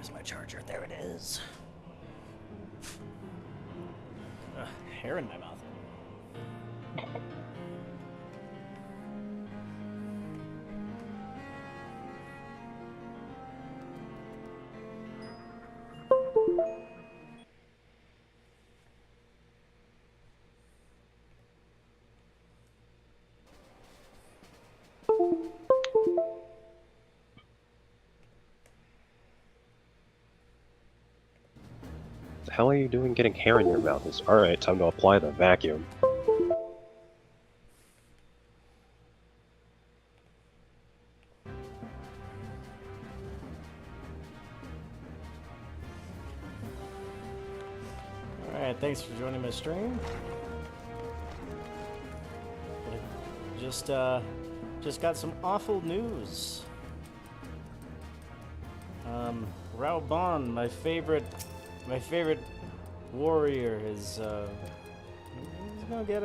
Where's my charger? There it is. Hair in my mouth. What the hell are you doing getting hair in your mouth? Alright, time to apply the vacuum. Alright, thanks for joining my stream. Just got some awful news. Raoban, my favorite warrior, is he's gonna get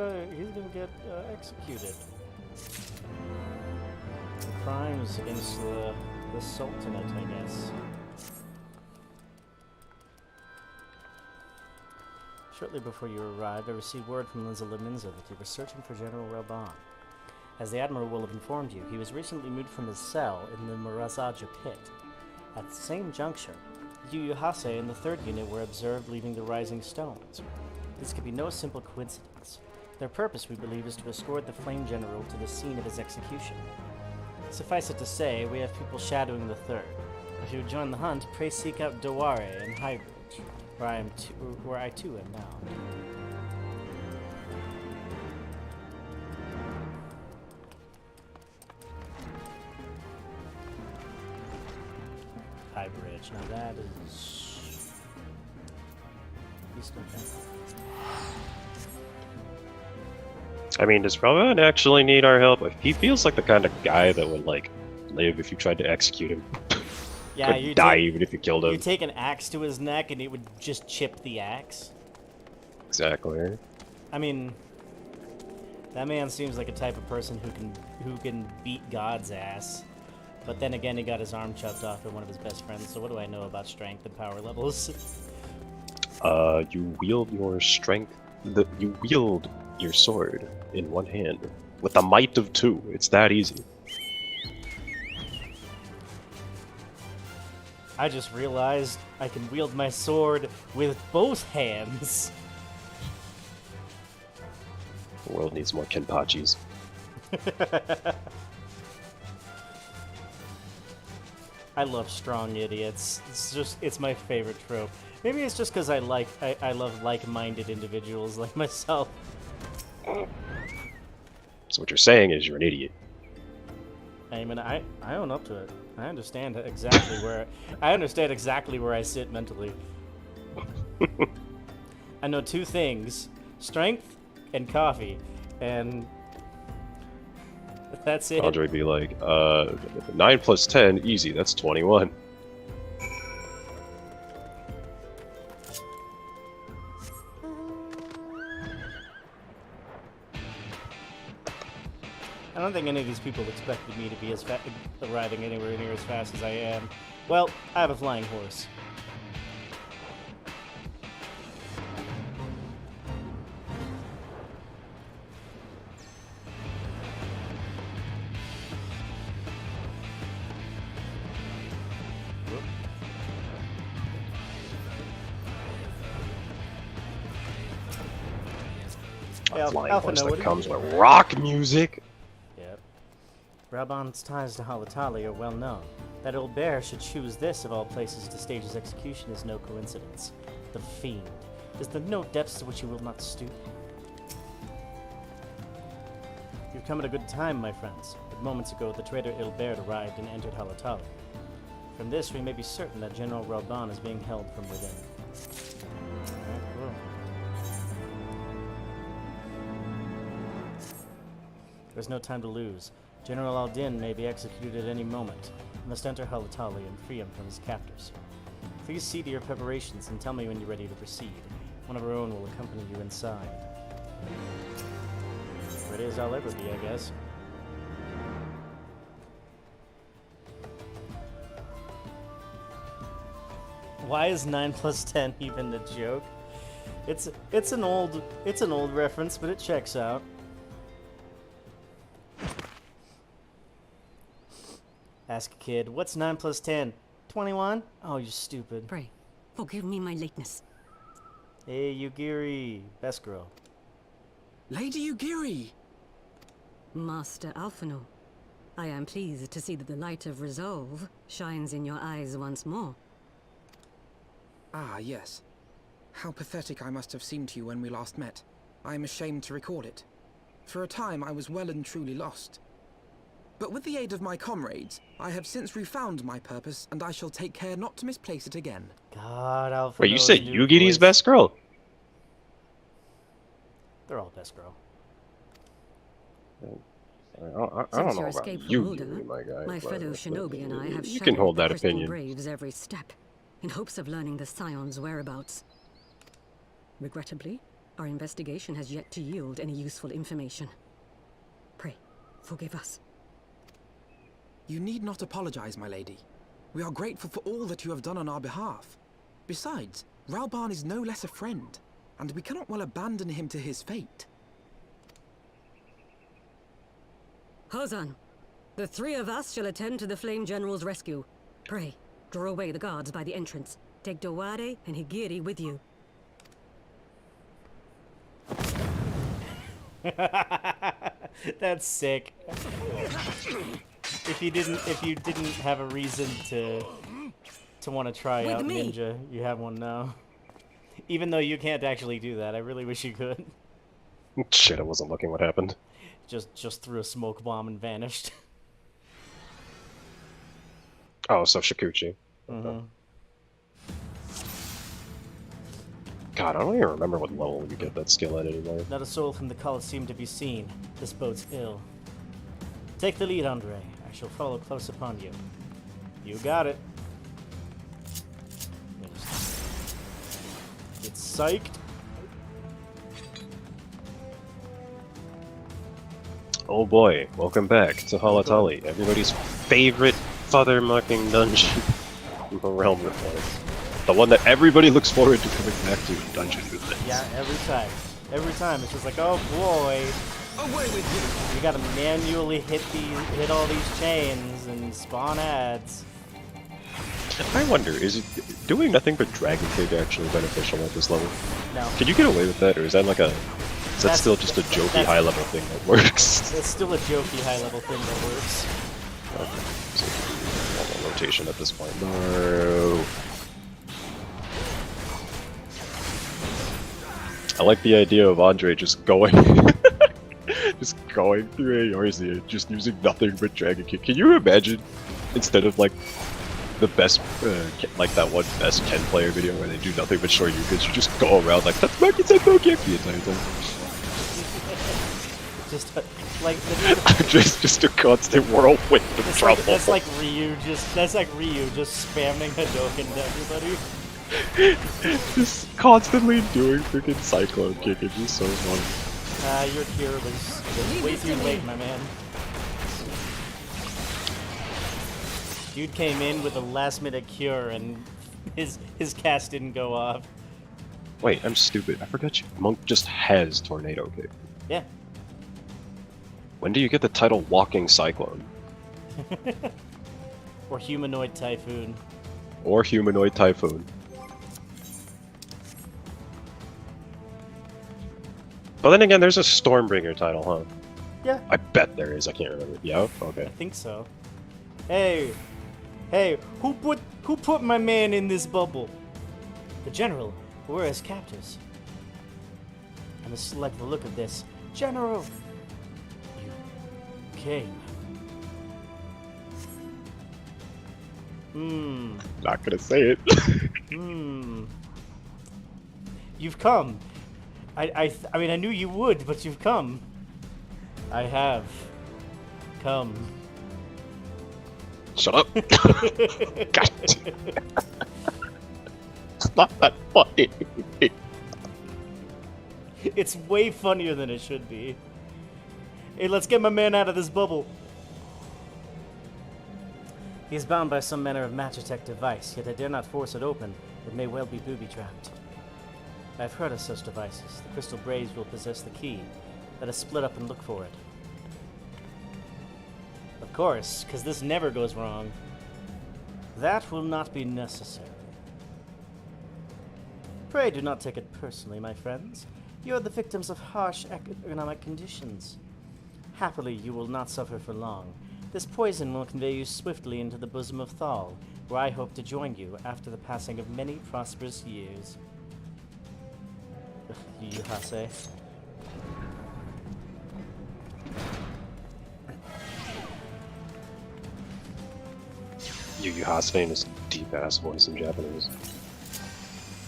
executed. Crimes against the Sultanate, I guess. Shortly before you arrived, I received word from Linza Laminza that you were searching for General Raoban. As the Admiral will have informed you, he was recently moved from his cell in the Murazaja pit. At the same juncture, Yu Yuhase and the 3rd Unit were observed leaving the Rising Stones. This could be no simple coincidence. Their purpose, we believe, is to escort the Flame General to the scene of his execution. Suffice it to say, we have people shadowing the 3rd. If you would join the hunt, pray seek out Daware and Highbridge, where I too am now. Bridge. Now that is Eastern Fence. I mean, does Raoban actually need our help? He feels like the kind of guy that would, like, live if you tried to execute him. Yeah, you die even if you killed him. You take an axe to his neck and it would just chip the axe. Exactly. I mean, that man seems like a type of person who can beat God's ass. But then again, he got his arm chopped off by one of his best friends, so what do I know about strength and power levels? You wield your strength... You wield your sword in one hand. With the might of 2. It's that easy. I just realized I can wield my sword with both hands. The world needs more Kenpachis. I love strong idiots. It's my favorite trope. Maybe it's just because I love like-minded individuals like myself. So what you're saying is you're an idiot. I mean, I own up to it. I understand exactly where I sit mentally. I know 2 things: strength and coffee, and that's it. Andre be like, 9 plus 10, easy, that's 21. I don't think any of these people expected me to be riding anywhere near as fast as I am. Well, I have a flying horse. Flying horse that comes with rock music. Yep. Raoban's ties to Halatali are well known. That old bear should choose this of all places to stage his execution is no coincidence. The Fiend. Is there no depths to which he will not stoop? You've come at a good time, my friends. But moments ago, the traitor Ilbert arrived and entered Halatali. From this, we may be certain that General Raoban is being held from within. Alright, cool. There's no time to lose. General Aldin may be executed at any moment. You must enter Halatali and free him from his captors. Please see to your preparations and tell me when you're ready to proceed. One of our own will accompany you inside. Ready as I'll ever be, I guess. Why is 9 plus 10 even a joke? It's an old reference, but it checks out. Ask a kid, what's 9 plus 10? 21? Oh, you're stupid. Pray, forgive me my lateness. Hey, Yugiri, best girl. Lady Yugiri! Master Alphino, I am pleased to see that the light of resolve shines in your eyes once more. Ah, yes. How pathetic I must have seemed to you when we last met. I am ashamed to recall it. For a time I was well and truly lost. But with the aid of my comrades, I have since refound my purpose, and I shall take care not to misplace it again. God, Alpha. Wait, you said Yugiri's best girl? They're all best girl. I don't Since know your about escape from you, Ulda, my guy. my fellow shinobi and I have you can shadowed hold the that Crystal opinion. Graves every step, in hopes of learning the Scion's whereabouts. Regrettably, our investigation has yet to yield any useful information. Pray, forgive us. You need not apologize, my lady. We are grateful for all that you have done on our behalf. Besides, Ralban is no less a friend, and we cannot well abandon him to his fate. Hozan, the three of us shall attend to the Flame General's rescue. Pray, draw away the guards by the entrance. Take Dowade and Higiri with you. That's sick. If you didn't have a reason to want to try out ninja, you have one now. Even though you can't actually do that, I really wish you could. Shit, I wasn't looking what happened. Just threw a smoke bomb and vanished. Oh, so Shikuchi. Mm-hmm. God, I don't even remember what level you get that skill at anymore. Not a soul from the Colosseum to be seen. This bodes ill. Take the lead, Andre. I shall follow close upon you. You got it. Get psyched. Oh boy, welcome back to Halatali, everybody's favorite father-mucking dungeon in the Realm Report. The one that everybody looks forward to coming back to in Dungeon Movements. Yeah, every time. Every time, it's just like, oh boy. Away with You gotta manually hit all these chains and spawn ads. I wonder, is it doing nothing but Dragon Kick actually beneficial at this level? No. Can you get away with that, or is that like a... Is that still just a jokey high-level thing that works? It's still a jokey high-level thing that works. Okay, so normal rotation at this point. No. I like the idea of Andre just going... just going through ARZ and just using nothing but Dragon Kick. Can you imagine, instead of like the best, like that one best Ken player video where they do nothing but short Yukas, you just go around like, that's Monkey Said Kick the entire time. Just like just a constant whirlwind of trouble. That's like Ryu just spamming Hadouken to everybody. Just constantly doing freaking Cyclone Kick. It's just so funny. Your cure was way too late, my man. Dude came in with a last-minute cure, and his cast didn't go off. Wait, I'm stupid. I forgot you. Monk just has Tornado Kick. Yeah. When do you get the title Walking Cyclone? Or Humanoid Typhoon. Or Humanoid Typhoon. But then again, there's a Stormbringer title, huh? Yeah. I bet there is. I can't remember. Yeah? Okay. I think so. Hey, who put my man in this bubble? The General. We're his captors. I must select the look of this. General! You came. Not gonna say it. You've come. I mean, I knew you would, but you've come. I have come. Shut up. God. It's not that funny. It's way funnier than it should be. Hey, let's get my man out of this bubble. He is bound by some manner of magitech device, yet I dare not force it open. It may well be booby-trapped. I have heard of such devices. The crystal braves will possess the key. Let us split up and look for it. Of course, because this never goes wrong. That will not be necessary. Pray do not take it personally, my friends. You are the victims of harsh economic conditions. Happily, you will not suffer for long. This poison will convey you swiftly into the bosom of Thal, where I hope to join you after the passing of many prosperous years. You Hase. Yu Yu Hasein is deep ass voice in Japanese.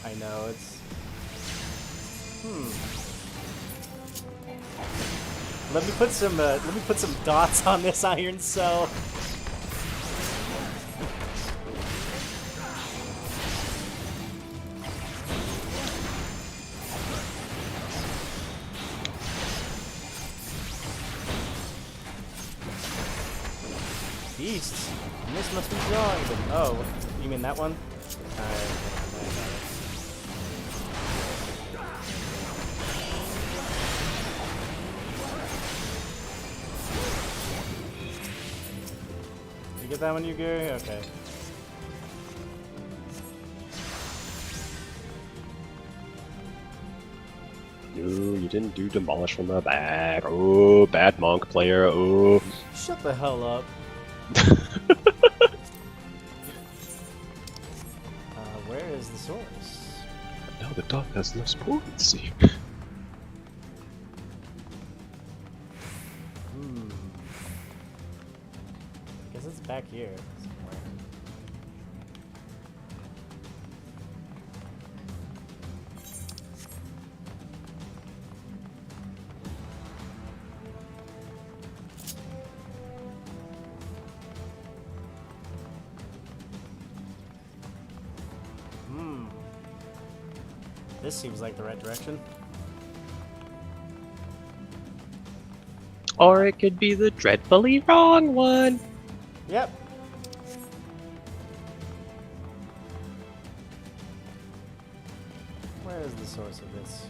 I know, it's... Let me put some dots on this iron cell. Beasts. And this must be drawing them. Oh, you mean that one? Alright. You get that one, you Gary? Okay. Ooh, you didn't do demolish from the back. Oh, bad monk player. Oh. Shut the hell up. Where is the source? Now the dog has less potency. I guess it's back here somewhere. This seems like the right direction. Or it could be the dreadfully wrong one. Yep. Where is the source of this?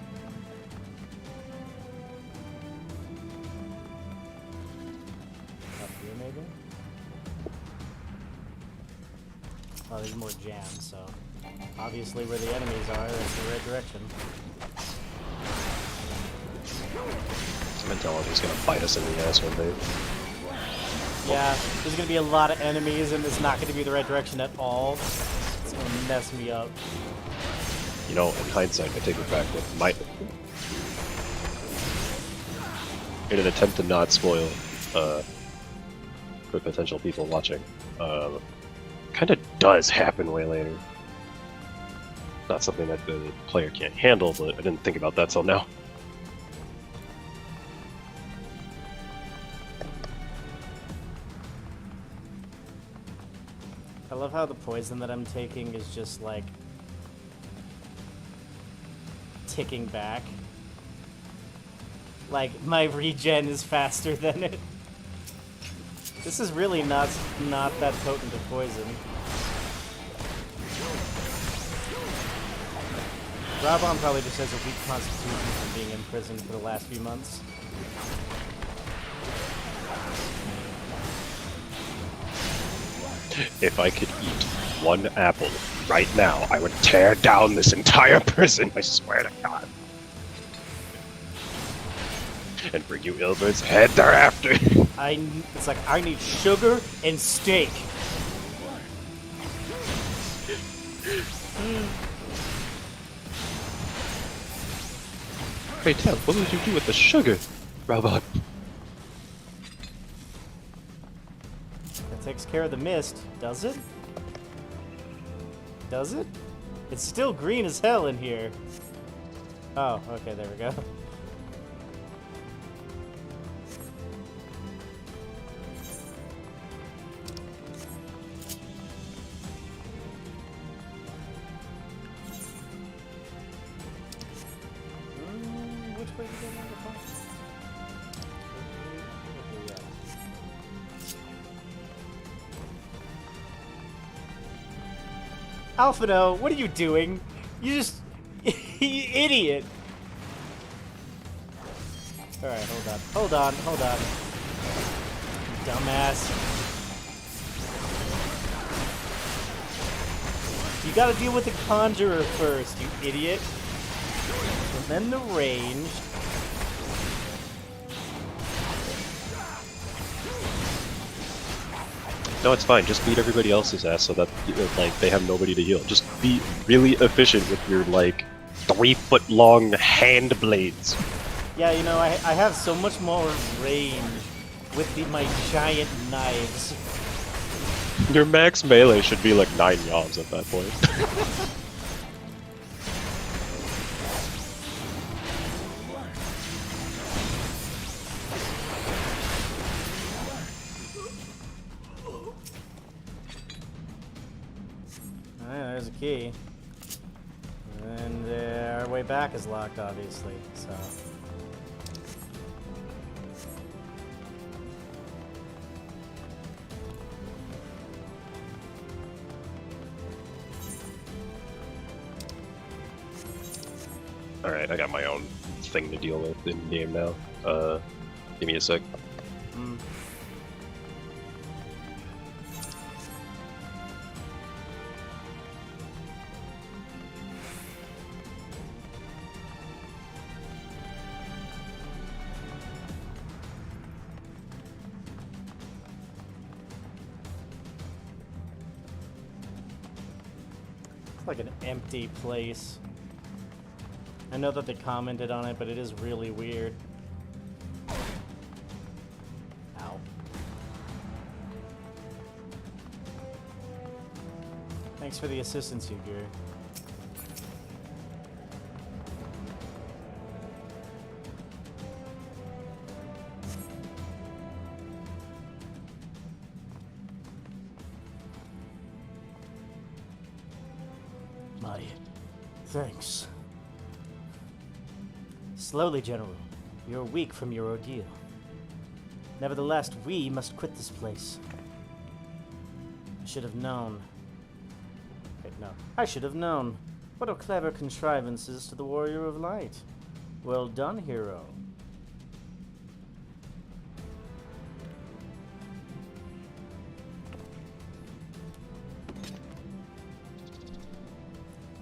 Up here, maybe? Oh, there's more jams, so... Obviously where the enemies are, that's the right direction. This mentality's gonna bite us in the ass one day. Yeah, there's gonna be a lot of enemies and it's not gonna be the right direction at all. It's gonna mess me up. You know, in hindsight, I take it back. It might... In an attempt to not spoil, for potential people watching, kinda does happen way later. Not something that the player can't handle, but I didn't think about that till now. I love how the poison that I'm taking is just like ticking back. Like my regen is faster than it. This is really not that potent of poison. Rabon probably just has a weak constitution from being imprisoned for the last few months. If I could eat one apple right now, I would tear down this entire prison, I swear to God. And bring you Ilbert's head thereafter. It's like, I need sugar and steak. Pray tell, what would you do with the sugar, Robot? That takes care of the mist, does it? Does it? It's still green as hell in here. Oh, okay, there we go. Which way you going on the phone? Alphino, what are you doing? You just... you idiot! Alright, hold on. You dumbass. You gotta deal with the Conjurer first, you idiot. And then the range. No, it's fine. Just beat everybody else's ass so that like they have nobody to heal. Just be really efficient with your like 3-foot-long hand blades. Yeah, you know, I have so much more range with my giant knives. Your max melee should be like 9 yawns at that point. There's a key. And our way back is locked, obviously, so... Alright, I got my own thing to deal with in game now. Give me a sec. It's like an empty place. I know that they commented on it, but it is really weird. Ow. Thanks for the assistance, Yugiri. Thanks. Slowly, General. You're weak from your ordeal. Nevertheless, we must quit this place. I should have known. Wait, no. I should have known. What a clever contrivances to the Warrior of Light. Well done, hero.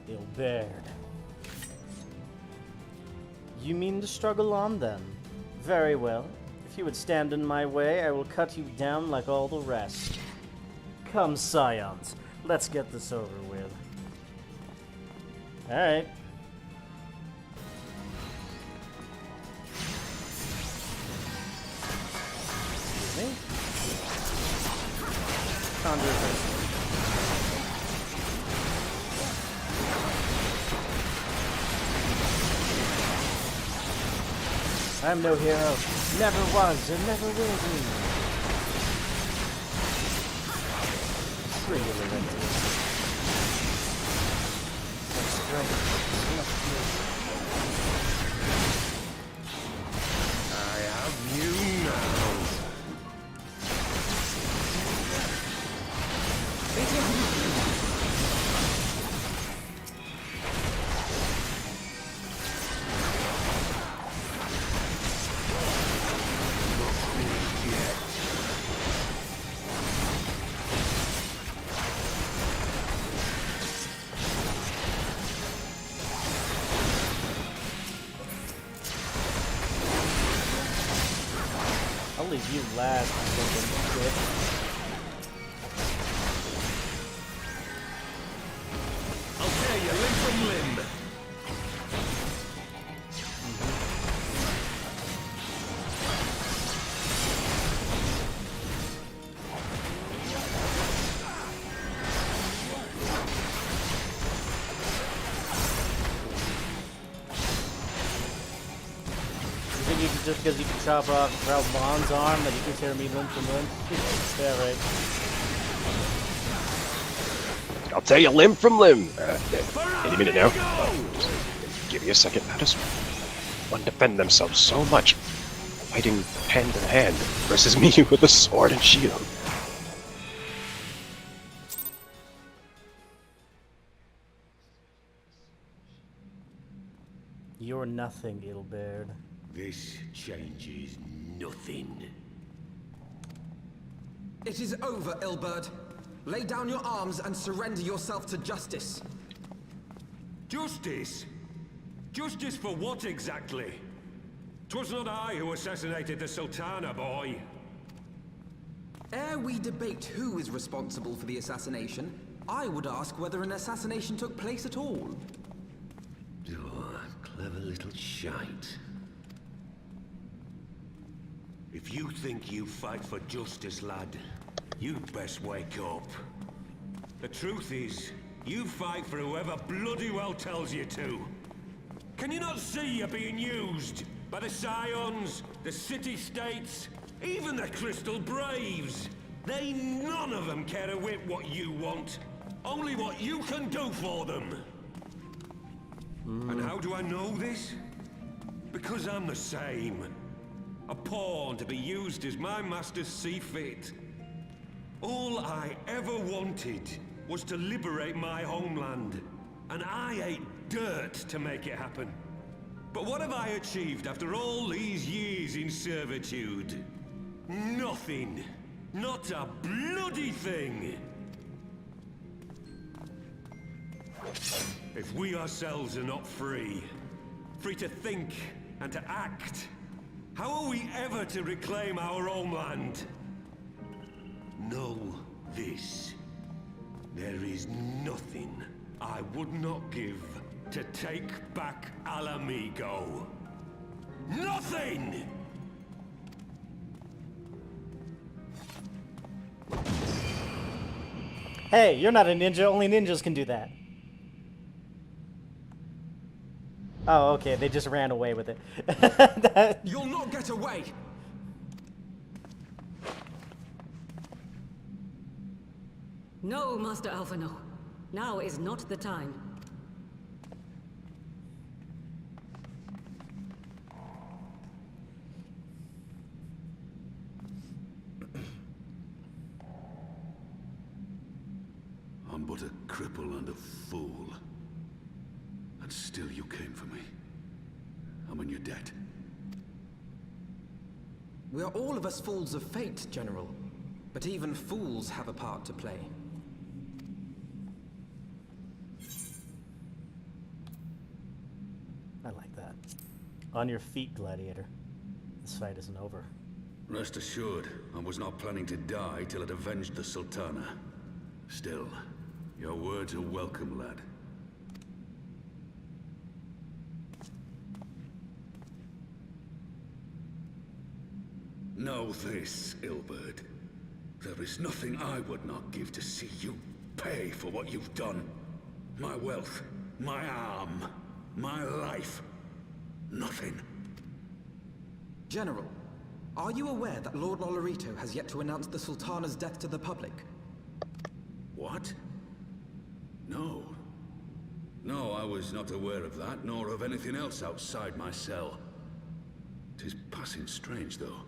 Ill-Baird. You mean to struggle on, then? Very well. If you would stand in my way, I will cut you down like all the rest. Come, Scions. Let's get this over with. Alright. Excuse me? Conjure first. I'm no hero. Never was and never will be. Free of the I have you now. I'll leave you last, fucking shit. I'll tear you limb from limb. Just because you can chop off Ralph Bond's arm, that you can tear me limb from limb? Yeah, right. I'll tear you limb from limb! Any minute now. Just give me a second. How does one defend themselves so much? Fighting hand in hand versus me with a sword and shield. You're nothing, Ilberd. This changes nothing. It is over, Ilberd. Lay down your arms and surrender yourself to justice. Justice? Justice for what exactly? 'Twas not I who assassinated the Sultana, boy. Ere we debate who is responsible for the assassination, I would ask whether an assassination took place at all. Oh, clever little shite. If you think you fight for justice, lad, you'd best wake up. The truth is, you fight for whoever bloody well tells you to. Can you not see you're being used by the Scions, the City-States, even the Crystal Braves? They none of them care a whit what you want, only what you can do for them. And how do I know this? Because I'm the same. A pawn to be used as my masters see fit. All I ever wanted was to liberate my homeland, and I ate dirt to make it happen. But what have I achieved after all these years in servitude? Nothing. Not a bloody thing. If we ourselves are not free, free to think and to act, how are we ever to reclaim our homeland? Know this. There is nothing I would not give to take back Alamigo. Nothing! Hey, you're not a ninja. Only ninjas can do that. Oh, okay. They just ran away with it. You'll not get away! No, Master Alpha, no. Now is not the time. I'm but a cripple and a fool. And still you came for me. I'm in your debt. We are all of us fools of fate, General. But even fools have a part to play. I like that. On your feet, Gladiator. This fight isn't over. Rest assured, I was not planning to die till I'd avenged the Sultana. Still, your words are welcome, lad. Know this, Ilberd. There is nothing I would not give to see you pay for what you've done. My wealth, my arm, my life. Nothing. General, are you aware that Lord Lolorito has yet to announce the Sultana's death to the public? What? No. No, I was not aware of that, nor of anything else outside my cell. 'Tis passing strange, though.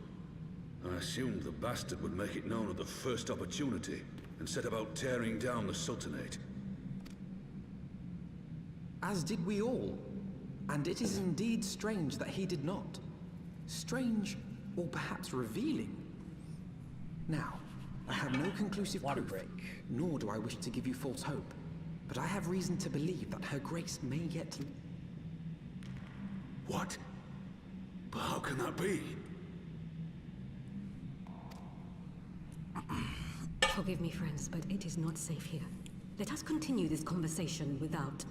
I assumed the bastard would make it known at the first opportunity, and set about tearing down the Sultanate. As did we all. And it is indeed strange that he did not. Strange, or perhaps revealing. Now, I have no conclusive Water proof, break. nor do I wish to give you false hope. But I have reason to believe that Her Grace may yet... What? But how can that be? Forgive me, friends, but it is not safe here. Let us continue this conversation without.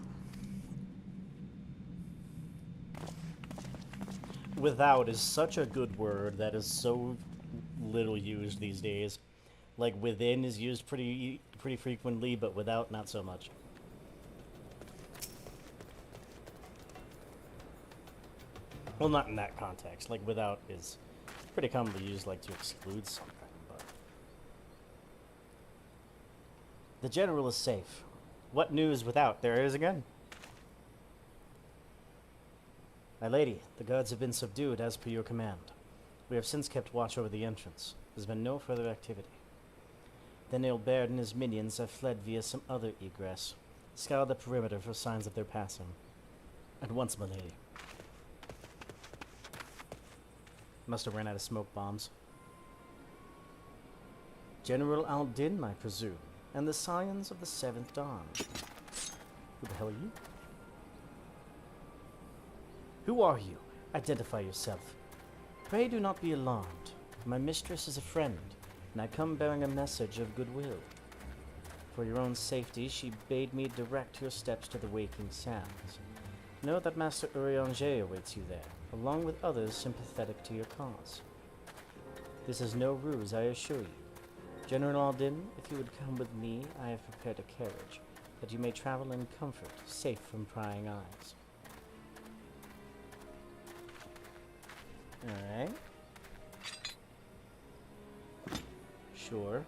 Without is such a good word that is so little used these days. Like within is used pretty frequently, but without not so much. Well, not in that context. Like without is pretty commonly used like to exclude something, but the general is safe. What news without? There it is again. My lady, the guards have been subdued as per your command. We have since kept watch over the entrance. There's been no further activity. Then Ilberd and his minions have fled via some other egress. Scour the perimeter for signs of their passing. At once, my lady. Must have ran out of smoke bombs. General Al-Din, I presume, and the Scions of the Seventh Dawn. Who the hell are you? Who are you? Identify yourself. Pray do not be alarmed. My mistress is a friend, and I come bearing a message of goodwill. For your own safety, she bade me direct your steps to the Waking Sands. Know that Master Urianger awaits you there, along with others sympathetic to your cause. This is no ruse, I assure you. General Al-Din, if you would come with me, I have prepared a carriage, that you may travel in comfort, safe from prying eyes. Alright. Sure.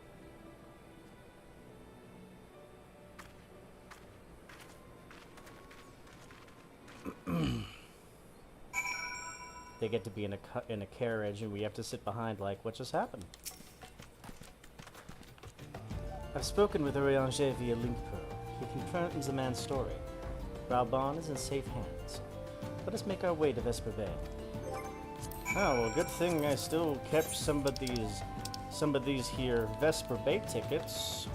They get to be in a carriage, and we have to sit behind like, what just happened? I've spoken with Urianger via link pearl. He confirms the man's story. Raubon is in safe hands. Let us make our way to Vesper Bay. Oh, well, good thing I still kept some of these here Vesper Bay tickets.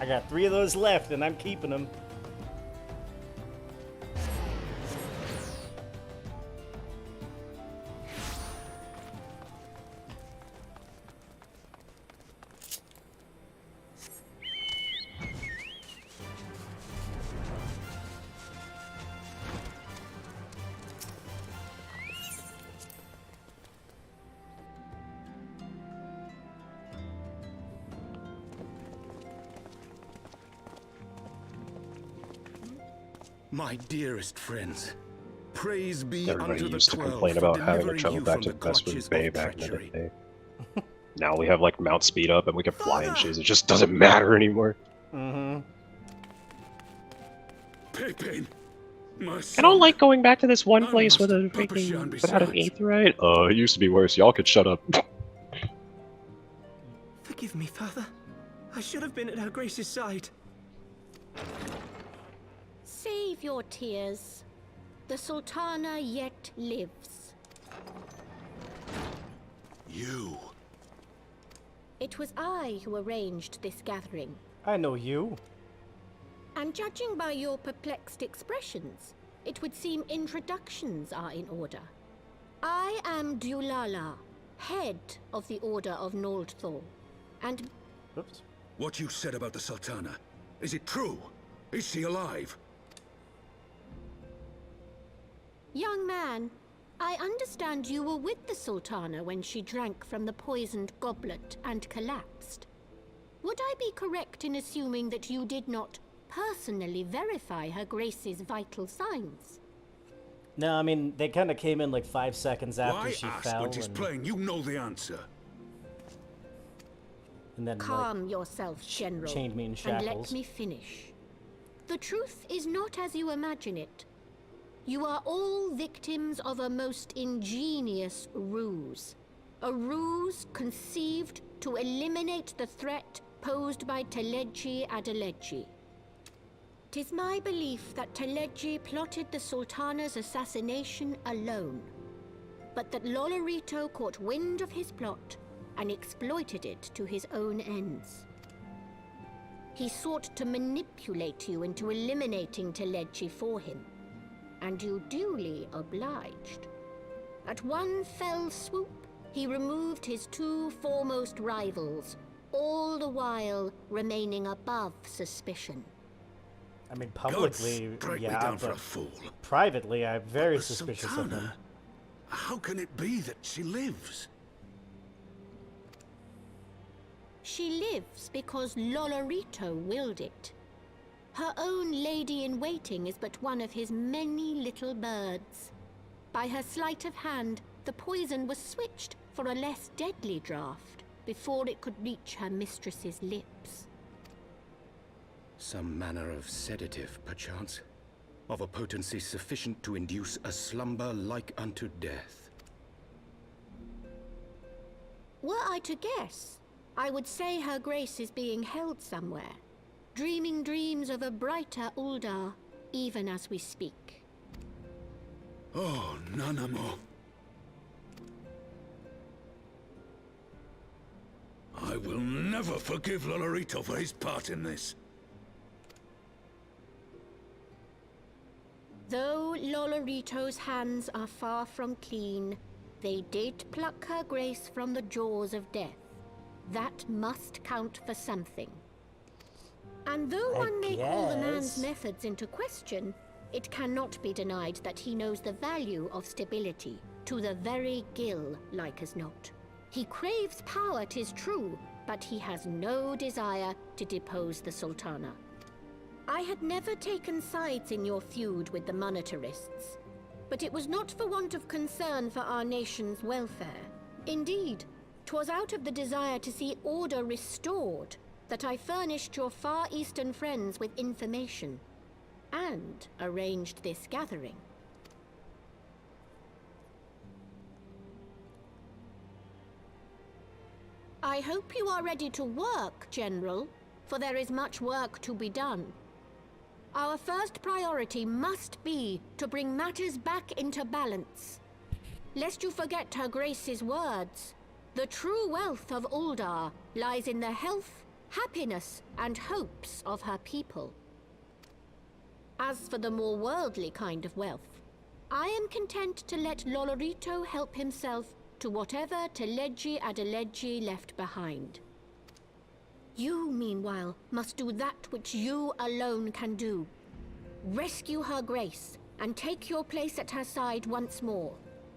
I got 3 of those left, and I'm keeping them. My dearest friends, praise be Everybody unto the used to 12 complain for about having to delivering travel you back from to the Vesper clutches Bay of back in the treachery. day. Now we have like mount speed up and we can fly in shit. It just doesn't matter anymore. Mm-hmm. Pippin, my I son. don't like going back to this one I place with must a have Papa Shan freaking without an besides. aetheryte. It used to be worse. Y'all could shut up. Forgive me, Father. I should have been at Her Grace's side. Save your tears. The Sultana yet lives. You. It was I who arranged this gathering. I know you. And judging by your perplexed expressions, it would seem introductions are in order. I am Dulala, head of the Order of Noldthor, and... Oops. What you said about the Sultana, is it true? Is she alive? Young man, I understand you were with the Sultana when she drank from the poisoned goblet and collapsed. Would I be correct in assuming that you did not personally verify Her Grace's vital signs? No, I mean, they kind of came in like 5 seconds after Why she ask fell. when 'tis plain you know the answer? And then, Calm yourself, General, chained me in and shackles. let me finish. The truth is not as you imagine it. You are all victims of a most ingenious ruse. A ruse conceived to eliminate the threat posed by Teleji Adeleji. 'Tis my belief that Teleji plotted the Sultana's assassination alone, but that Lolorito caught wind of his plot and exploited it to his own ends. He sought to manipulate you into eliminating Teleji for him, and you duly obliged. At one fell swoop, he removed his 2 foremost rivals, all the while remaining above suspicion. I mean, God publicly, strike me yeah, down for but a fool. privately, I'm very The suspicious of him. Sultana? How can it be that she lives? She lives because Lolorito willed it. Her own lady-in-waiting is but one of his many little birds. By her sleight of hand, the poison was switched for a less deadly draught before it could reach her mistress's lips. Some manner of sedative, perchance? Of a potency sufficient to induce a slumber like unto death. Were I to guess, I would say Her Grace is being held somewhere, dreaming dreams of a brighter Uldar, even as we speak. Oh, Nanamo. I will never forgive Lolorito for his part in this. Though Lolorito's hands are far from clean, they did pluck her grace from the jaws of death. That must count for something. And though one may call the man's methods into question, it cannot be denied that he knows the value of stability, to the very gill, like as not. He craves power, 'tis true, but he has no desire to depose the Sultana. I had never taken sides in your feud with the monetarists, but it was not for want of concern for our nation's welfare. Indeed, 'twas out of the desire to see order restored that I furnished your Far Eastern friends with information, and arranged this gathering. I hope you are ready to work, General, for there is much work to be done. Our first priority must be to bring matters back into balance. Lest you forget Her Grace's words, the true wealth of Uldar lies in the health, happiness, and hopes of her people. As for the more worldly kind of wealth, I am content to let Lolorito help himself to whatever Teledji Adeledji left behind. You, meanwhile, must do that which you alone can do. Rescue Her Grace, and take your place at her side once more,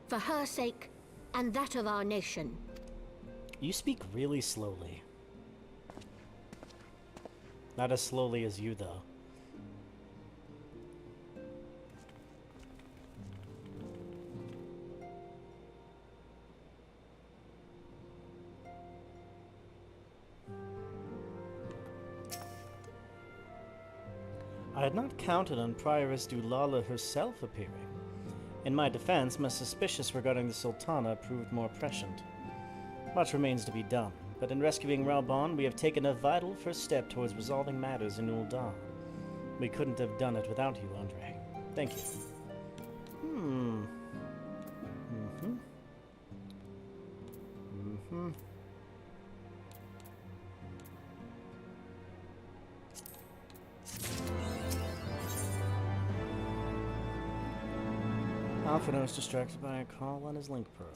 for her sake, and that of our nation. You speak really slowly. Not as slowly as you, though. I had not counted on Prioress Dulala herself appearing. In my defense, my suspicions regarding the Sultana proved more prescient. Much remains to be done, but in rescuing Raubon, we have taken a vital first step towards resolving matters in Ul'dah. We couldn't have done it without you, Andre. Thank you. Alphino is distracted by a call on his link pearl.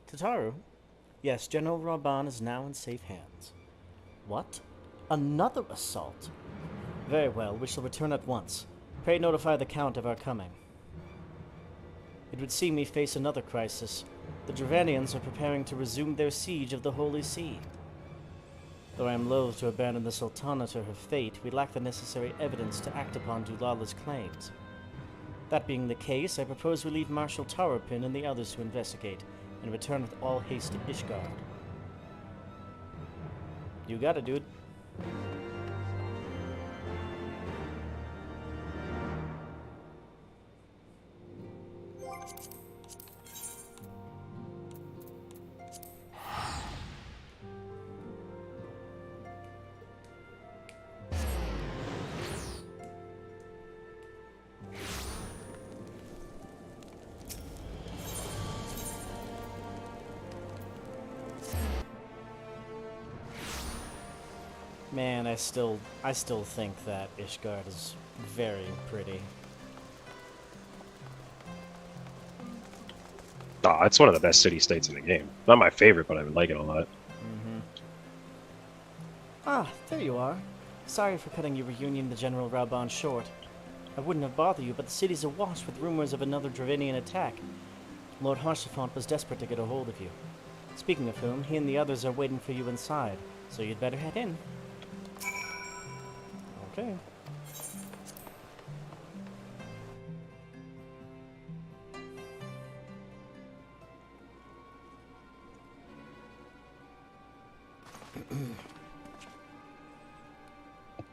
Tataru? Yes, General Raubon is now in safe hands. What? Another assault? Very well, we shall return at once. Pray notify the Count of our coming. It would seem we face another crisis. The Dravanians are preparing to resume their siege of the Holy See. Though I am loath to abandon the Sultana to her fate, we lack the necessary evidence to act upon Dulala's claims. That being the case, I propose we leave Marshal Tarapin and the others to investigate, and return with all haste to Ishgard. You got it, dude. Man, I still think that Ishgard is very pretty. It's one of the best city-states in the game. Not my favorite, but I like it a lot. Ah, there you are. Sorry for cutting your reunion with General Raubon short. I wouldn't have bothered you, but the city's awash with rumors of another Dravanian attack. Lord Haurchefant was desperate to get a hold of you. Speaking of whom, he and the others are waiting for you inside, so you'd better head in. Okay.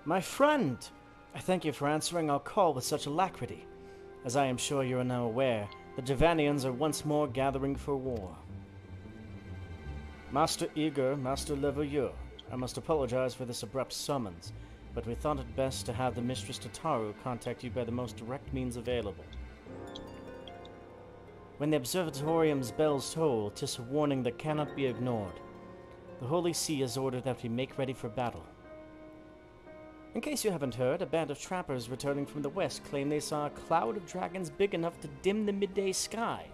My friend! I thank you for answering our call with such alacrity. As I am sure you are now aware, the Dravanians are once more gathering for war. Master Igor, Master Leveilleur, I must apologize for this abrupt summons, but we thought it best to have the Mistress Tataru contact you by the most direct means available. When the observatorium's bells toll, 'tis a warning that cannot be ignored. The Holy See has ordered that we make ready for battle. In case you haven't heard, a band of trappers returning from the west claim they saw a cloud of dragons big enough to dim the midday sky.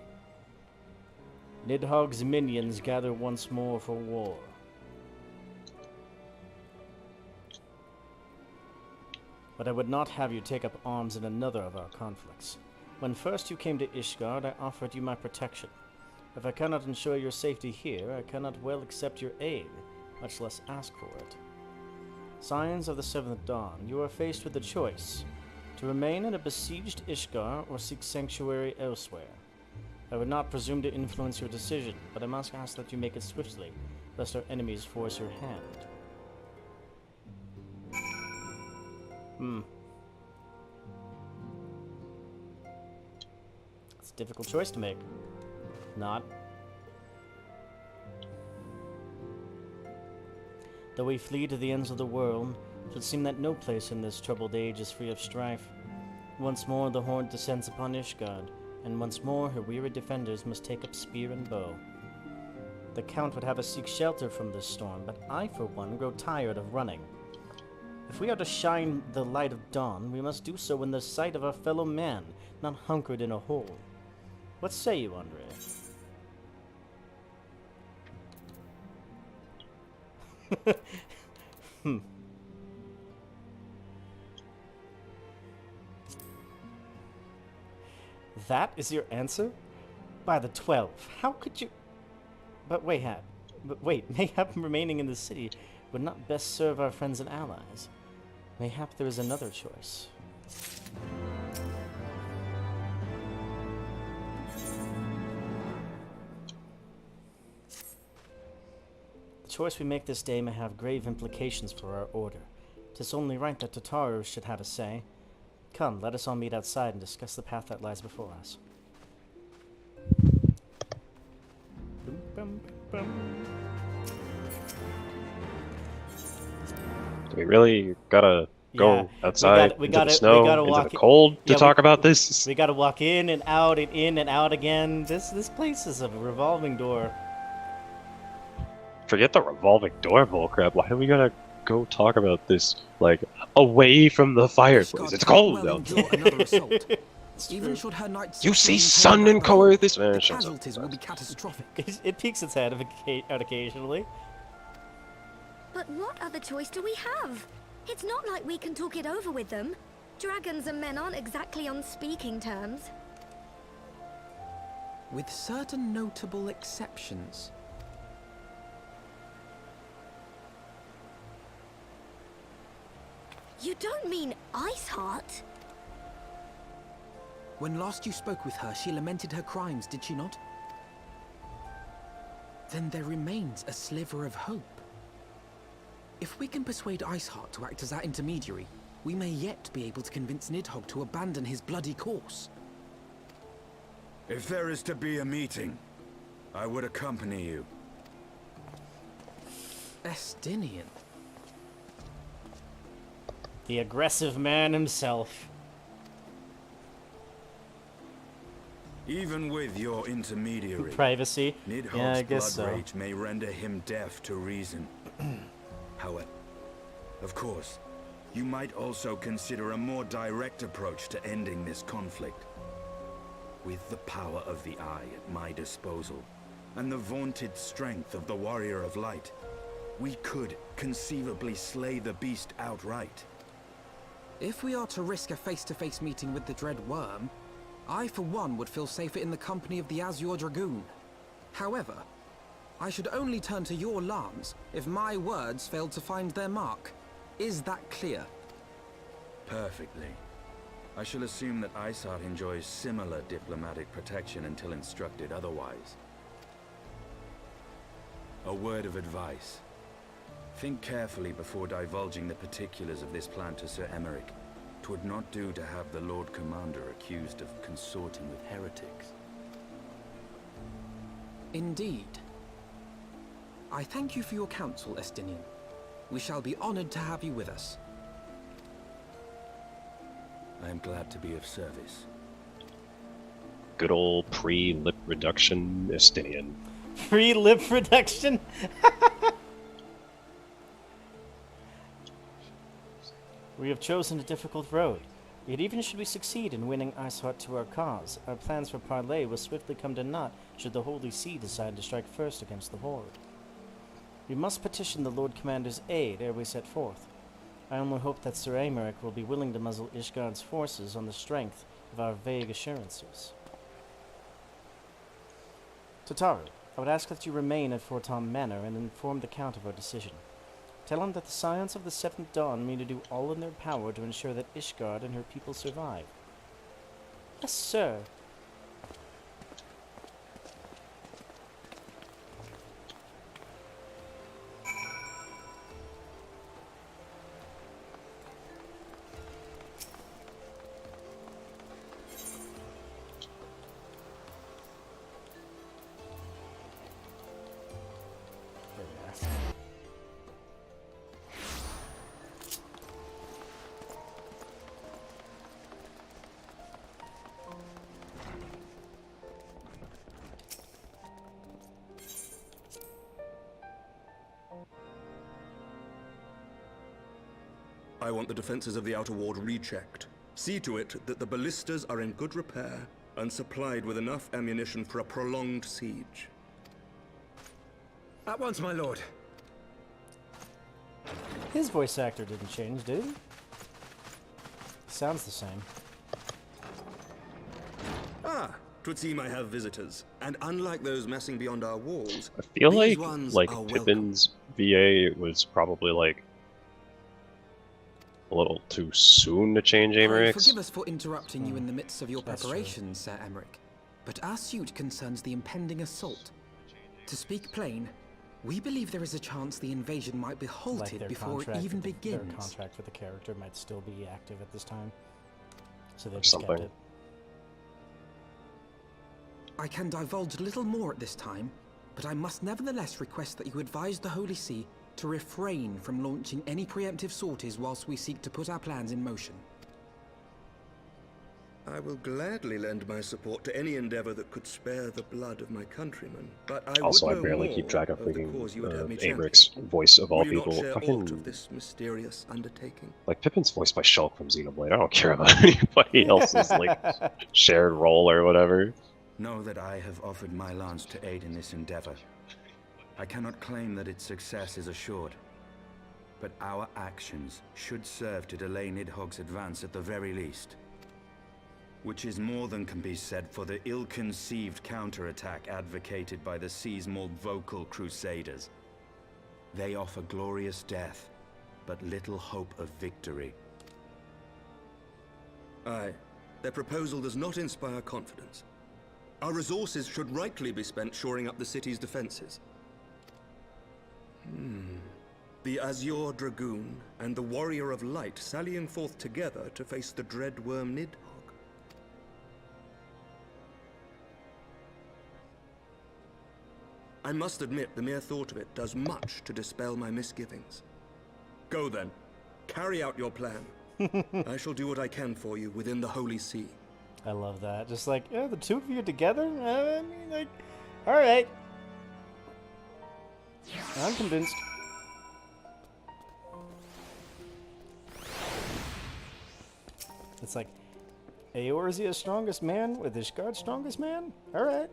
Nidhogg's minions gather once more for war. But I would not have you take up arms in another of our conflicts. When first you came to Ishgard, I offered you my protection. If I cannot ensure your safety here, I cannot well accept your aid, much less ask for it. Scions of the Seventh Dawn, you are faced with a choice: to remain in a besieged Ishgard or seek sanctuary elsewhere. I would not presume to influence your decision, but I must ask that you make it swiftly, lest our enemies force your hand. It's a difficult choice to make. Not. Though we flee to the ends of the world, it would seem that no place in this troubled age is free of strife. Once more the horde descends upon Ishgard, and once more her weary defenders must take up spear and bow. The Count would have us seek shelter from this storm, but I, for one, grow tired of running. If we are to shine the light of dawn, we must do so in the sight of our fellow man, not hunkered in a hole. What say you, Andre? That is your answer? By the 12. How could you... But wait, mayhap remaining in the city would not best serve our friends and allies. Mayhap there is another choice. The choice we make this day may have grave implications for our order. 'Tis only right that Tataru should have a say. Come, let us all meet outside and discuss the path that lies before us. Do we really gotta go outside we into gotta the snow, into walk the cold to talk about this? We gotta walk in and out again. This place is a revolving door. Forget the revolving door bullcrap. Why are we gonna go talk about this, like, away from the fireplace? It's cold well out. endure another assault. Even should her knights You see succeed sun in and color this the man. casualties will be catastrophic. It peeks its head out occasionally. But what other choice do we have? It's not like we can talk it over with them. Dragons and men aren't exactly on speaking terms. With certain notable exceptions. You don't mean Iceheart? When last you spoke with her, she lamented her crimes, did she not? Then there remains a sliver of hope. If we can persuade Iceheart to act as our intermediary, we may yet be able to convince Nidhogg to abandon his bloody course. If there is to be a meeting, I would accompany you. Estinian. The aggressive man himself. Even with your intermediary, Privacy. Nidhogg's Yeah, I guess blood so. rage may render him deaf to reason. However, of course, you might also consider a more direct approach to ending this conflict. With the power of the Eye at my disposal, and the vaunted strength of the Warrior of Light, we could conceivably slay the beast outright. If we are to risk a face-to-face meeting with the Dread Worm, I for one would feel safer in the company of the Azure Dragoon. However, I should only turn to your lance if my words failed to find their mark. Is that clear? Perfectly. I shall assume that Iceheart enjoys similar diplomatic protection until instructed otherwise. A word of advice. Think carefully before divulging the particulars of this plan to Sir Emeric. 'Twould not do to have the Lord Commander accused of consorting with heretics. Indeed. I thank you for your counsel, Estinian. We shall be honored to have you with us. I am glad to be of service. Good old pre-lip reduction Estinian. Pre-lip reduction? We have chosen a difficult road. Yet even should we succeed in winning Iceheart to our cause, our plans for parley will swiftly come to naught should the Holy See decide to strike first against the Horde. We must petition the Lord Commander's aid ere we set forth. I only hope that Sir Aymeric will be willing to muzzle Ishgard's forces on the strength of our vague assurances. Tataru, I would ask that you remain at Fort Tom Manor and inform the Count of our decision. Tell him that the Scions of the Seventh Dawn mean to do all in their power to ensure that Ishgard and her people survive. Yes, sir. I want the defenses of the Outer Ward rechecked. See to it that the ballistas are in good repair and supplied with enough ammunition for a prolonged siege. At once, my lord. His voice actor didn't change, did he? Sounds the same. Ah, 'twould seem I have visitors. And unlike those messing beyond our walls, I feel these like ones like are Pippin's VA was probably like a little too soon to change Aymeric's. Forgive us for interrupting you in the midst of your preparations, Sir Aymeric, but our suit concerns the impending assault. To speak plain, we believe there is a chance the invasion might be halted before it even begins. Their contract with the character might still be active at this time, so they Or just kept something. it. I can divulge little more at this time, but I must nevertheless request that you advise the Holy See to refrain from launching any preemptive sorties whilst we seek to put our plans in motion. I will gladly lend my support to any endeavor that could spare the blood of my countrymen, but I Also, I would know barely more keep track of the freaking cause you would have me champion. Aymeric's voice of all Will you not people. share aught Fucking of this mysterious undertaking? like Pippin's voiced by Shulk from Xenoblade. I don't care about anybody else's like shared role or whatever. Know that I have offered my lance to aid in this endeavor. I cannot claim that its success is assured, but our actions should serve to delay Nidhogg's advance at the very least. Which is more than can be said for the ill-conceived counterattack advocated by the sea's more vocal crusaders. They offer glorious death, but little hope of victory. Aye, their proposal does not inspire confidence. Our resources should rightly be spent shoring up the city's defenses. The Azure Dragoon and the Warrior of Light sallying forth together to face the dread worm Nidhogg. I must admit the mere thought of it does much to dispel my misgivings. Go then, carry out your plan. I shall do what I can for you within the Holy See. I love that. Just like, yeah, the two of you together? I mean, like, alright. I'm convinced. It's like, Eorzea's strongest man with Ishgard's strongest man? Alright.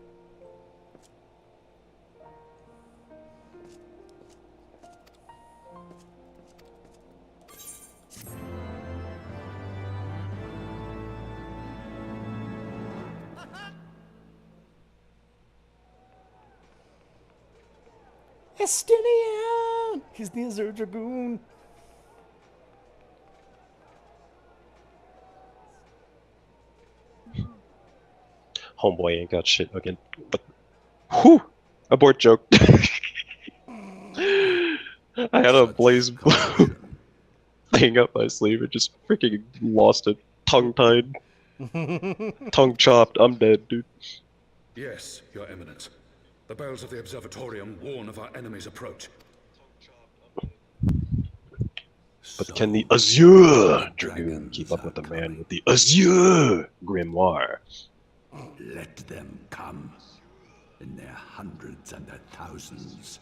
Estinian! He's the Azure Dragoon. Homeboy ain't got shit again. But whew! Abort joke. I had a blaze blue thing up my sleeve and just freaking lost it. Tongue tied. Tongue chopped. I'm dead, dude. Yes, Your Eminence. The bells of the Observatorium warn of our enemy's approach. But can the Azure Dragoon keep up with the man with the Azure Grimoire? Let them come. In their hundreds and their thousands.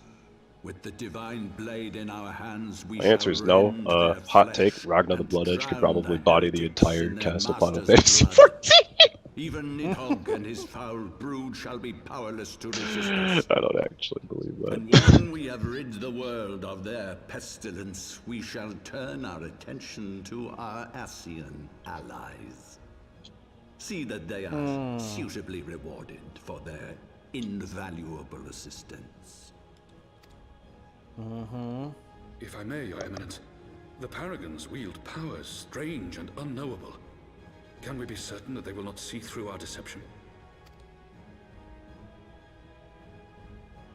With the divine blade in our hands, we My answer is no. shall rend their Hot take, flesh Ragnar the and Blood Edge could drown probably their body the heretics entire in their cast of Final master's Fantasy blood. 14. Even Nidhogg and his foul brood shall be powerless to resist us. I don't actually believe And that. when we have rid the world of their pestilence, we shall turn our attention to our Ascian allies. See that they are suitably rewarded for their invaluable assistance. If I may, Your Eminence, the Paragons wield powers strange and unknowable. Can we be certain that they will not see through our deception?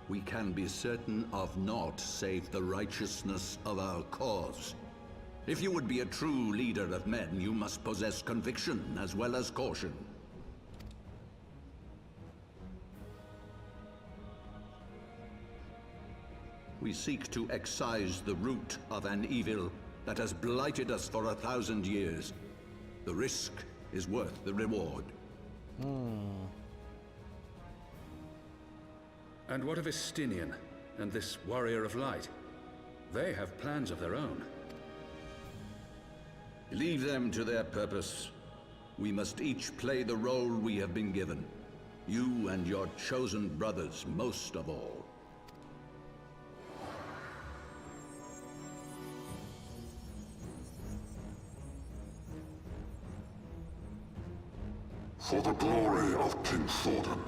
We can be certain of naught save the righteousness of our cause. If you would be a true leader of men, you must possess conviction as well as caution. We seek to excise the root of an evil that has blighted us for 1,000 years. The risk is worth the reward. And what of Estinian and this Warrior of Light? They have plans of their own. Leave them to their purpose. We must each play the role we have been given. You and your chosen brothers most of all. For the glory of King Thordan.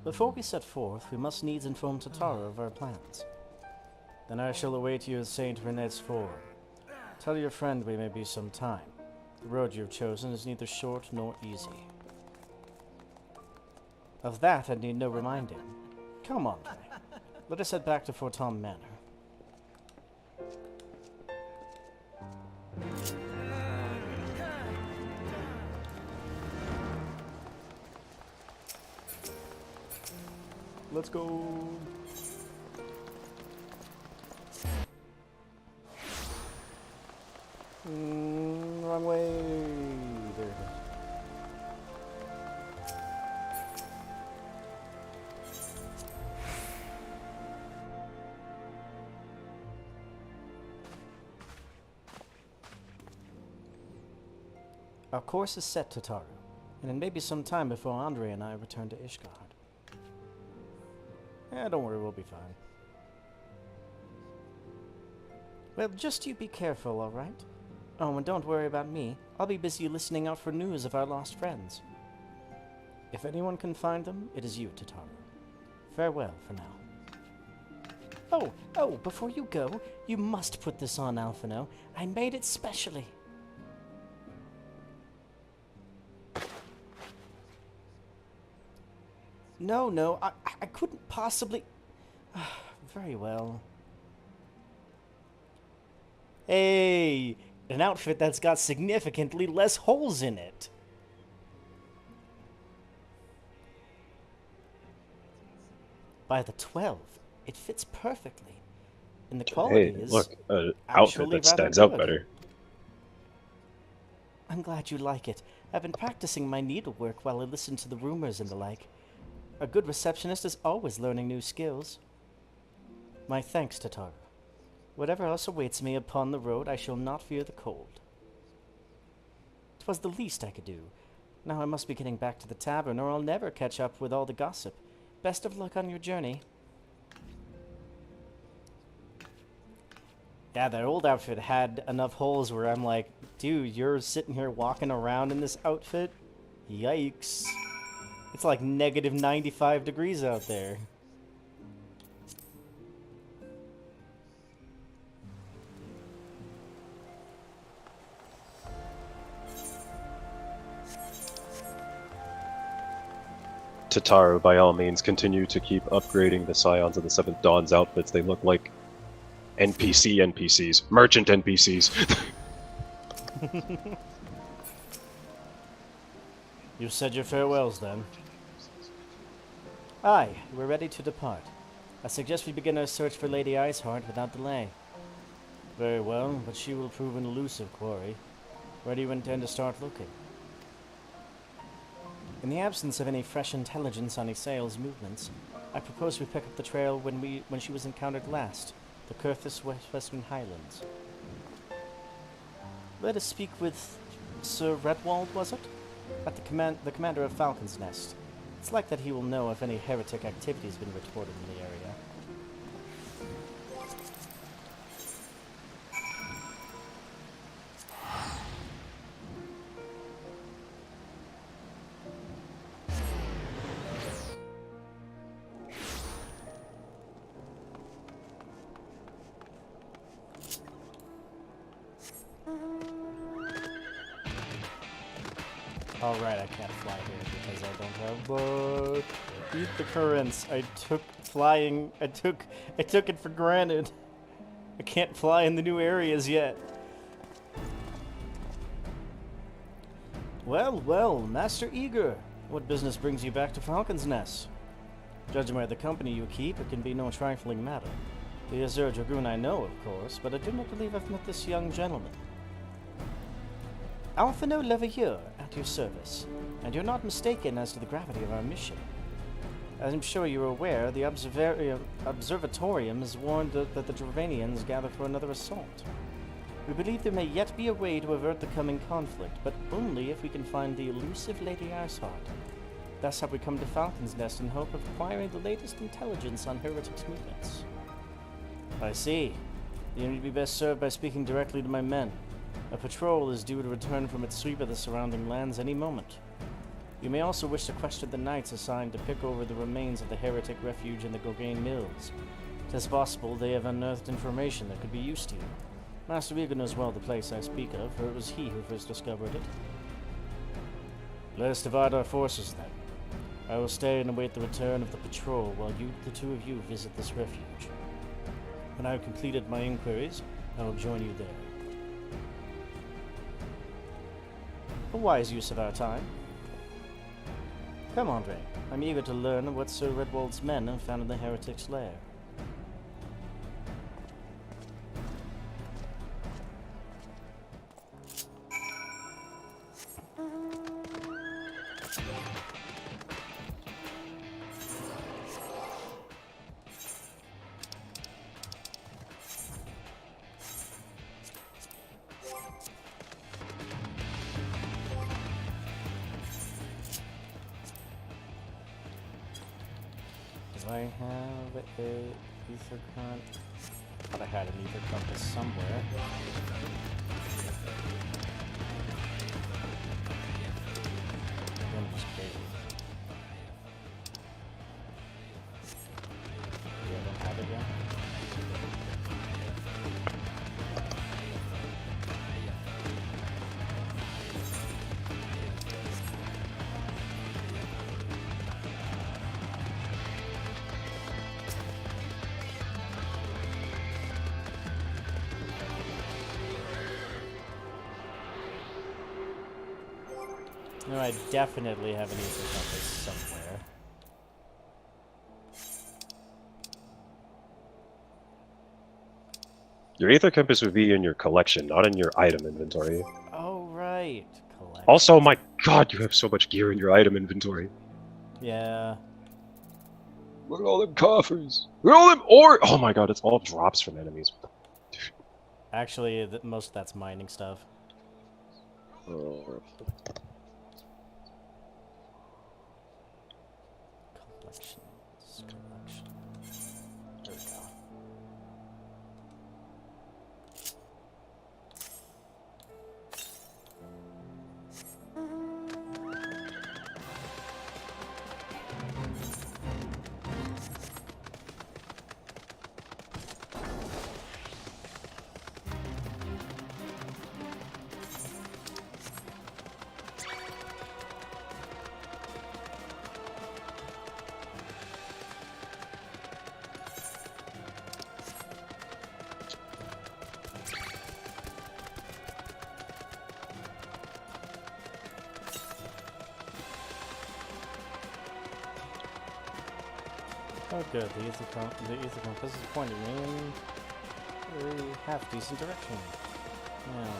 Before we set forth, we must needs inform Tatara of our plans. Then I shall await you at St. Renet's Ford. Tell your friend we may be some time. The road you have chosen is neither short nor easy. Of that I need no reminding. Come on, then. Let us head back to Fortom Manor. Let's go. Wrong way. There it is. Our course is set, Tataru, and it may be some time before Andre and I return to Ishgard. Don't worry, we'll be fine. Well, just you be careful, alright? Oh, and don't worry about me. I'll be busy listening out for news of our lost friends. If anyone can find them, it is you, Tataru. Farewell for now. Oh, before you go, you must put this on, Alphino. I made it specially. No, I couldn't possibly... Very well. Hey, an outfit that's got significantly less holes in it. By the 12, it fits perfectly. And the quality Hey, is look, an outfit actually that rather stands out good. better. I'm glad you like it. I've been practicing my needlework while I listen to the rumors and the like. A good receptionist is always learning new skills. My thanks, Tataru. Whatever else awaits me upon the road, I shall not fear the cold. 'Twas the least I could do. Now I must be getting back to the tavern, or I'll never catch up with all the gossip. Best of luck on your journey. Yeah, that old outfit had enough holes where I'm like, dude, you're sitting here walking around in this outfit? Yikes. It's like negative 95 degrees out there. Tataru, by all means, continue to keep upgrading the Scions of the Seventh Dawn's outfits. They look like NPCs. Merchant NPCs. You've said your farewells, then? Aye, we're ready to depart. I suggest we begin our search for Lady Iceheart without delay. Very well, but she will prove an elusive quarry. Where do you intend to start looking? In the absence of any fresh intelligence on Isael's movements, I propose we pick up the trail when she was encountered last, the Curthis Western Highlands. Let us speak with Sir Redwald, was it? At the commander of Falcon's Nest. It's like that he will know if any heretic activity has been reported in the area. Alright, I can't fly here because I don't have beat the currents. I took flying. I took it for granted. I can't fly in the new areas yet. Well, Master Eager. What business brings you back to Falcon's Nest? Judging by the company you keep, it can be no trifling matter. The Azure Dragoon I know, of course, but I do not believe I've met this young gentleman. Alphino Leveilleur, at your service, and you're not mistaken as to the gravity of our mission. As I'm sure you're aware, the Observatorium has warned that the Dravanians gather for another assault. We believe there may yet be a way to avert the coming conflict, but only if we can find the elusive Lady Iceheart. Thus have we come to Falcon's Nest in hope of acquiring the latest intelligence on heretics' movements. I see. You need to be best served by speaking directly to my men. A patrol is due to return from its sweep of the surrounding lands any moment. You may also wish to question the knights assigned to pick over the remains of the heretic refuge in the Gogain Mills. 'Tis possible they have unearthed information that could be used to you. Master Eager knows well the place I speak of, for it was he who first discovered it. Let us divide our forces then. I will stay and await the return of the patrol while the two of you visit this refuge. When I have completed my inquiries, I will join you there. A wise use of our time. Come, Andre. I'm eager to learn what Sir Redwald's men have found in the heretic's lair. Do I have a ether current? I thought I had an ether compass somewhere. I'm just crazy. Yeah, I don't have it yet. No, I definitely have an ether compass somewhere. Your ether compass would be in your collection, not in your item inventory. Oh, right. Collection. Also, my god, you have so much gear in your item inventory. Yeah. Look at all them coffers. Look at all them ore. Oh my god, it's all drops from enemies. Actually, most of that's mining stuff. Oh. Collections. There we go. Oh good, the ether compass is pointing me in a half-decent direction. Now,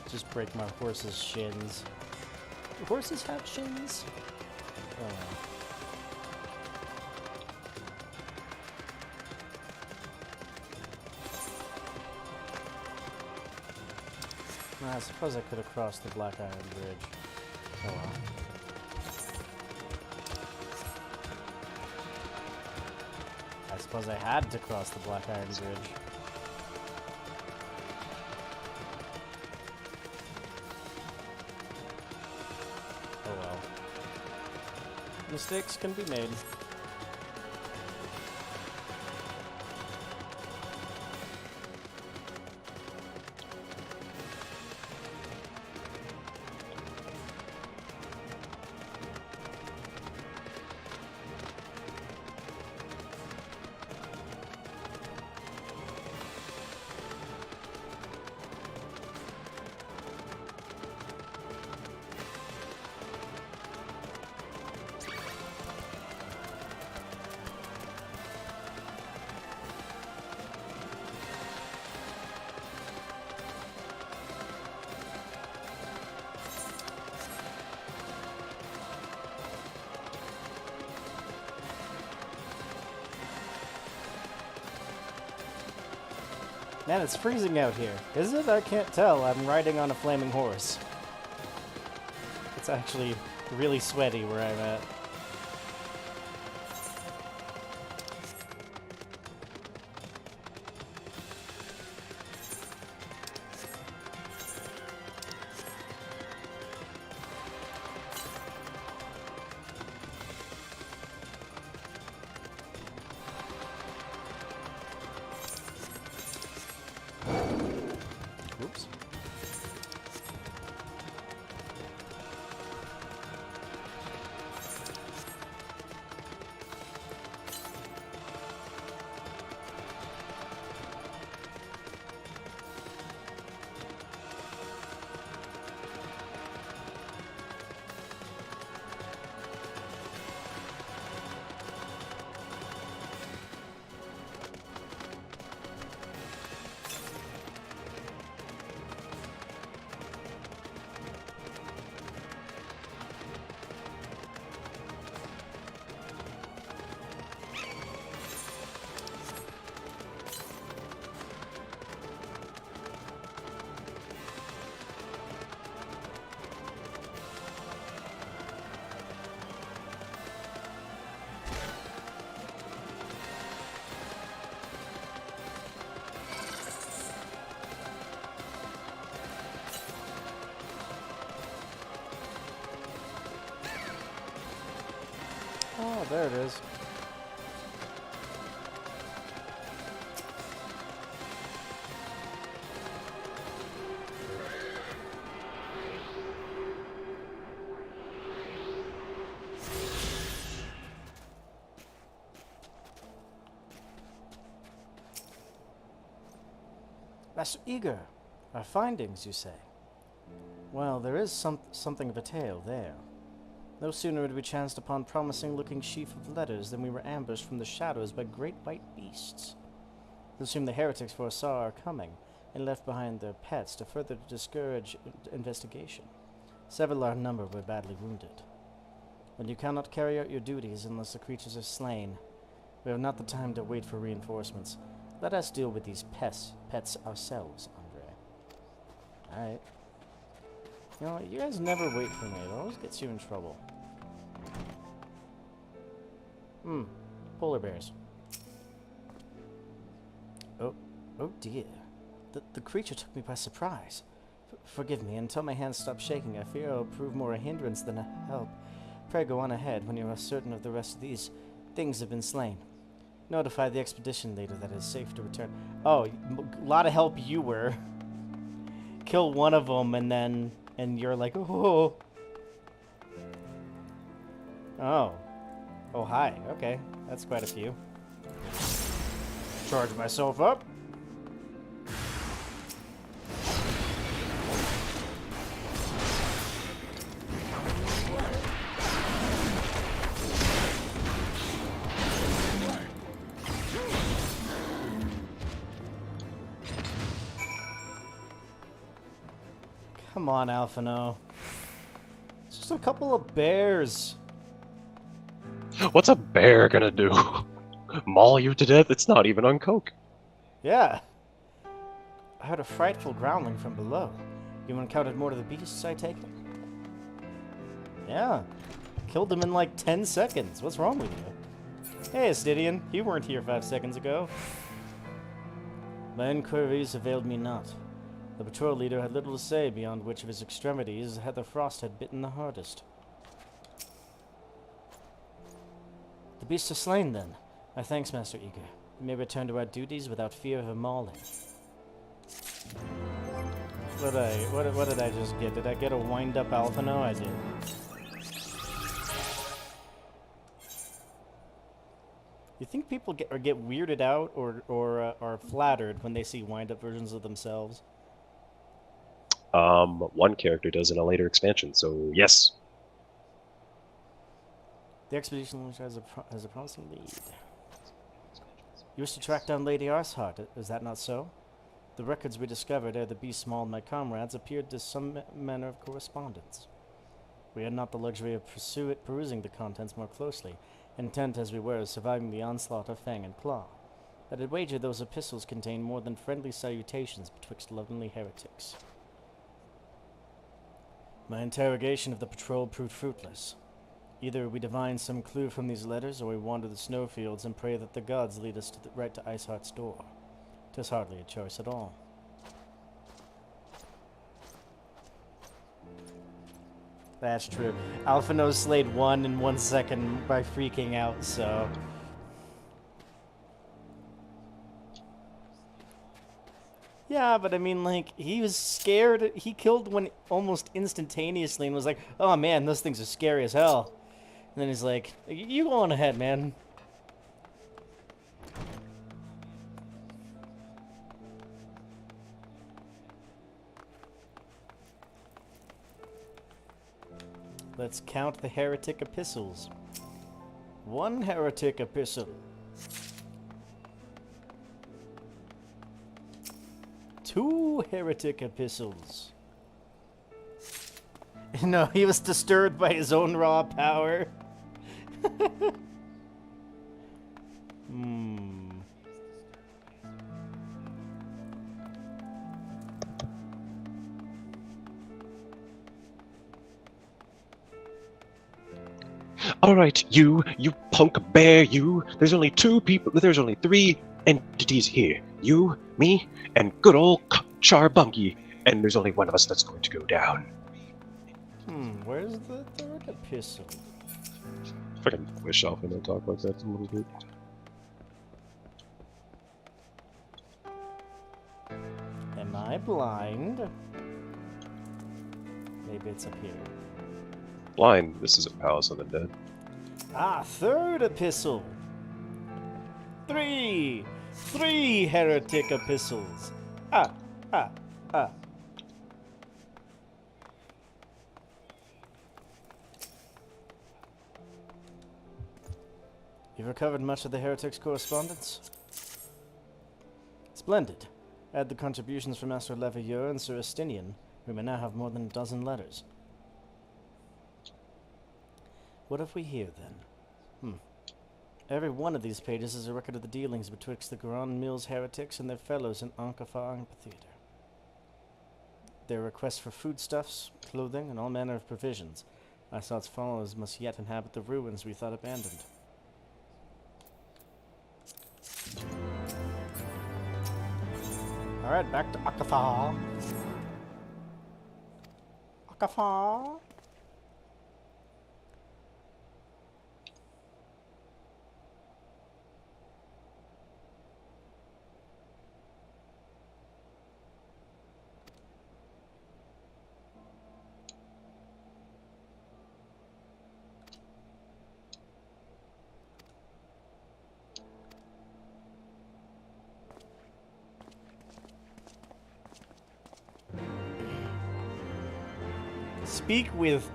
just break my horse's shins. Do horses have shins? Oh. I suppose I could have crossed the Black Iron Bridge. Oh well. I suppose I had to cross the Black Iron Bridge. Oh well. Mistakes can be made. Man, it's freezing out here. Is it? I can't tell. I'm riding on a flaming horse. It's actually really sweaty where I'm at. Oops. Oh, there it is. Master Eager, our findings, you say? Well, there is something of a tale there. No sooner had we chanced upon promising-looking sheaf of letters than we were ambushed from the shadows by great white beasts. It would seem the heretics foresaw our coming, and left behind their pets to further discourage investigation. Several our number were badly wounded. When you cannot carry out your duties unless the creatures are slain, we have not the time to wait for reinforcements. Let us deal with these pets ourselves, Andre. Alright. You know, you guys never wait for me. It always gets you in trouble. Polar bears. Oh dear. The creature took me by surprise. Forgive me, until my hands stop shaking, I fear I will prove more a hindrance than a help. Pray go on ahead when you are certain of the rest of these things have been slain. Notify the expedition leader that it is safe to return. Oh, a lot of help you were. Kill one of them and you're like, oh. Oh, hi. Okay, that's quite a few. Charge myself up. Come on, Alphino. It's just a couple of bears. What's a bear gonna do? Maul you to death? It's not even on coke. Yeah. I heard a frightful growling from below. You encountered more of the beasts, I take it? Yeah. Killed them in like 10 seconds. What's wrong with you? Hey, Astidian. You weren't here 5 seconds ago. My inquiries availed me not. The patrol leader had little to say beyond which of his extremities Heather Frost had bitten the hardest. The beasts are slain, then. My thanks, Master Eager. We may return to our duties without fear of a mauling. What did I just get? Did I get a wind-up Alphino? I did. You think people get weirded out or are flattered when they see wind-up versions of themselves? One character does in a later expansion, so yes. The expedition has a promising lead. You wish to track down Lady Arsehart, is that not so? The records we discovered ere the beast mauled my comrades appeared to some manner of correspondence. We had not the luxury of perusing the contents more closely, intent as we were of surviving the onslaught of Fang and Claw. But I'd wager those epistles contain more than friendly salutations betwixt lovely heretics. My interrogation of the patrol proved fruitless. Either we divine some clue from these letters, or we wander the snowfields and pray that the gods lead us right to Iceheart's door. 'Tis hardly a choice at all. That's true. Alphino slayed one in 1 second by freaking out, so... Yeah, but I mean, like, he was scared. He killed one almost instantaneously and was like, oh man, those things are scary as hell. And then he's like, you go on ahead, man. Let's count the heretic epistles. 1 heretic epistle. 2 heretic epistles. No, he was disturbed by his own raw power. Alright, you punk bear, you. There's only 3 entities here. You, me, and good old Charbunky. And there's only one of us that's going to go down. Where's the 3rd epistle? If I can wish off and talk like that a little bit. Am I blind? Maybe it's up here. Blind, this is a Palace of the Dead. Ah, 3rd epistle. 3 heretic epistles. Ah. You've recovered much of the heretics' correspondence? Splendid. Add the contributions from Master Leveilleur and Sir Estinian, we may now have more than a dozen letters. What have we here, then? Every one of these pages is a record of the dealings betwixt the Grand Mills heretics and their fellows in Ankafar Amphitheater. Their requests for foodstuffs, clothing, and all manner of provisions. Iceheart's followers must yet inhabit the ruins we thought abandoned. Alright, back to Ankafar. Ankafar. Speak with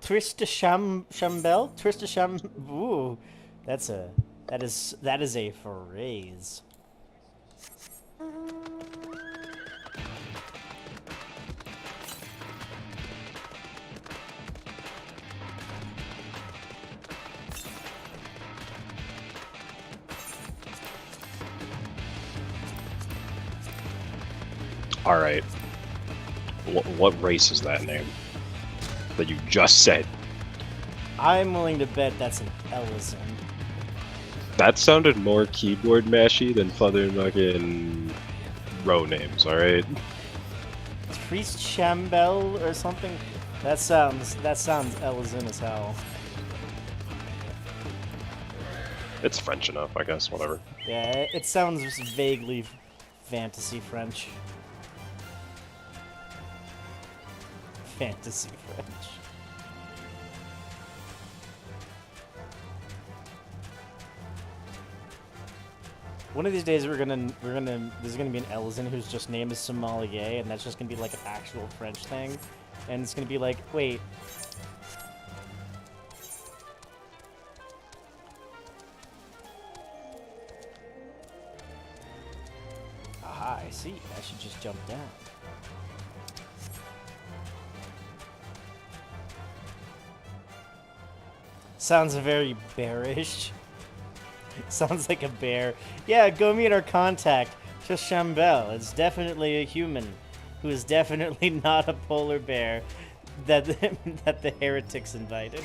Trista Shambel? Trista Sham... Ooh, that is a phrase. Alright. What race is that name? That you just said? I'm willing to bet that's an Ellison. That sounded more keyboard mashy than fucking row names, alright? Priest Chambel or something? That sounds Ellison as hell. It's French enough, I guess, whatever. Yeah, it sounds vaguely fantasy French. Fantasy French. One of these days there's gonna be an Ellison whose just name is Sommelier, and that's just gonna be like an actual French thing, and it's gonna be like, wait. Aha, I see. I should just jump down. Sounds very bearish. Sounds like a bear. Yeah, go meet our contact, just Chambel. It's definitely a human, who is definitely not a polar bear that that the heretics invited.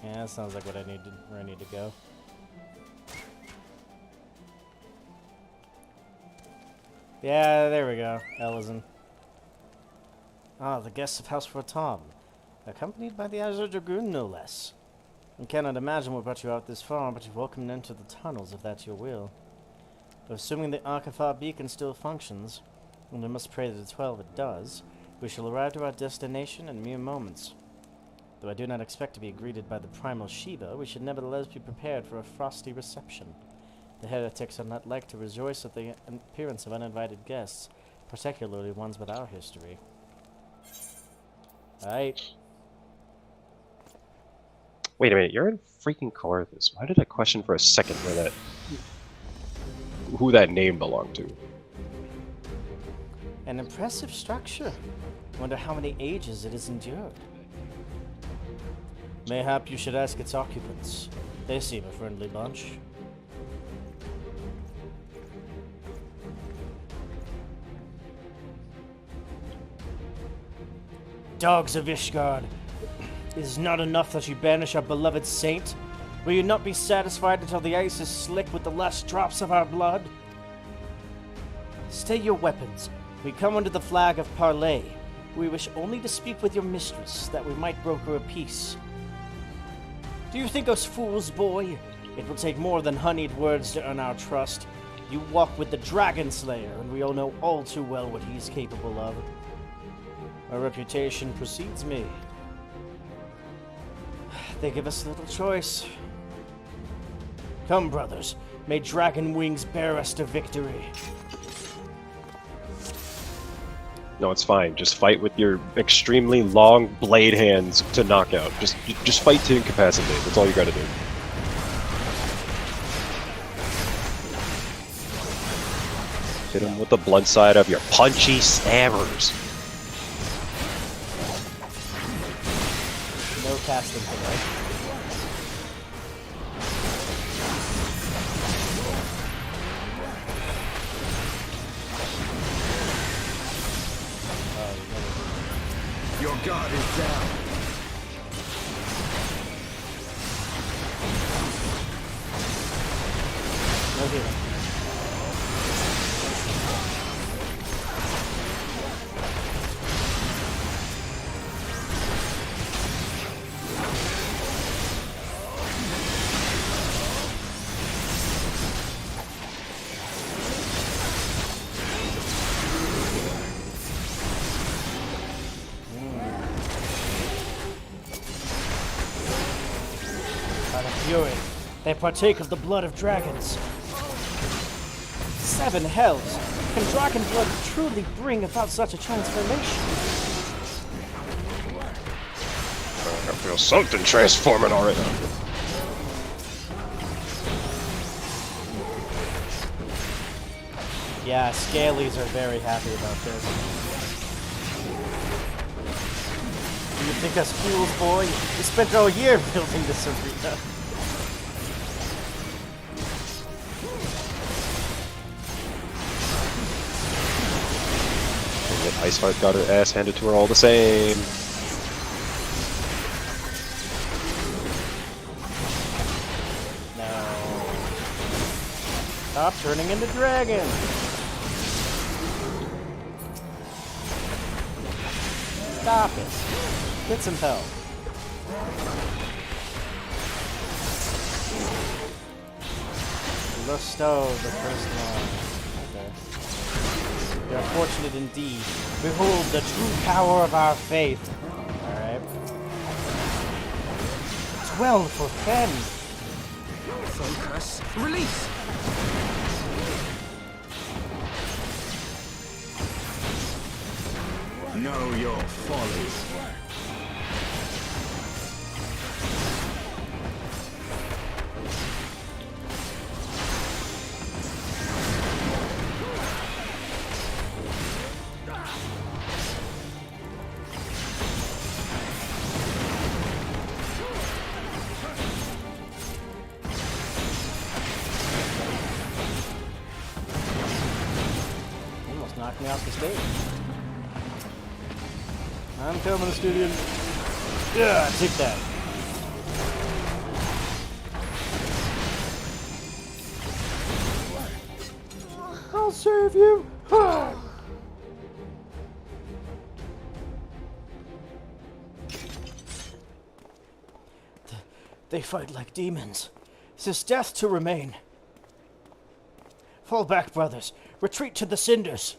Yeah, that sounds like where I need to go. Yeah, there we go. Ellison. Ah, the guests of House Tom, accompanied by the Azure Dragoon, no less. I cannot imagine what brought you out this far, but you're welcome to enter the tunnels if that's your will. But assuming the Archifar beacon still functions, and we must pray that it's well if it does, we shall arrive to our destination in mere moments. Though I do not expect to be greeted by the primal Sheba, we should nevertheless be prepared for a frosty reception. The heretics are not like to rejoice at the appearance of uninvited guests, particularly ones with our history. Alright. Wait a minute, you're in freaking Carthus. Why did I question for a second who that name belonged to? An impressive structure. Wonder how many ages it has endured. Mayhap you should ask its occupants. They seem a friendly bunch. Dogs of Ishgard, it is not enough that you banish our beloved saint. Will you not be satisfied until the ice is slick with the last drops of our blood? Stay your weapons. We come under the flag of parley. We wish only to speak with your mistress, that we might broker a peace. Do you think us fools, boy? It will take more than honeyed words to earn our trust. You walk with the Dragon Slayer, and we all know all too well what he's capable of. Our reputation precedes me. They give us little choice. Come, brothers. May dragon wings bear us to victory. No, it's fine. Just fight with your extremely long blade hands to knockout. Just fight to incapacitate. That's all you gotta do. Hit him with the blunt side of your punchy stabbers. No casting today. Your guard is down. No healing. Fury. They partake of the blood of dragons. 7 hells! Can dragon blood truly bring about such a transformation? I feel something transforming already. Yeah, Scalies are very happy about this. You think us fools, boy? We spent all year building this arena. And yet Iceheart got her ass handed to her all the same. No. Stop turning into dragon. Stop it. Get some help. Lusto, the first one. Okay. We are fortunate indeed. Behold the true power of our faith. Alright. It's well for Fen. Focus. Release! Know your folly. Almost knocked me off the stage. I'm coming, Studian. Yeah, take that. I'll save you. They fight like demons. 'Tis death to remain. Fall back, brothers. Retreat to the cinders.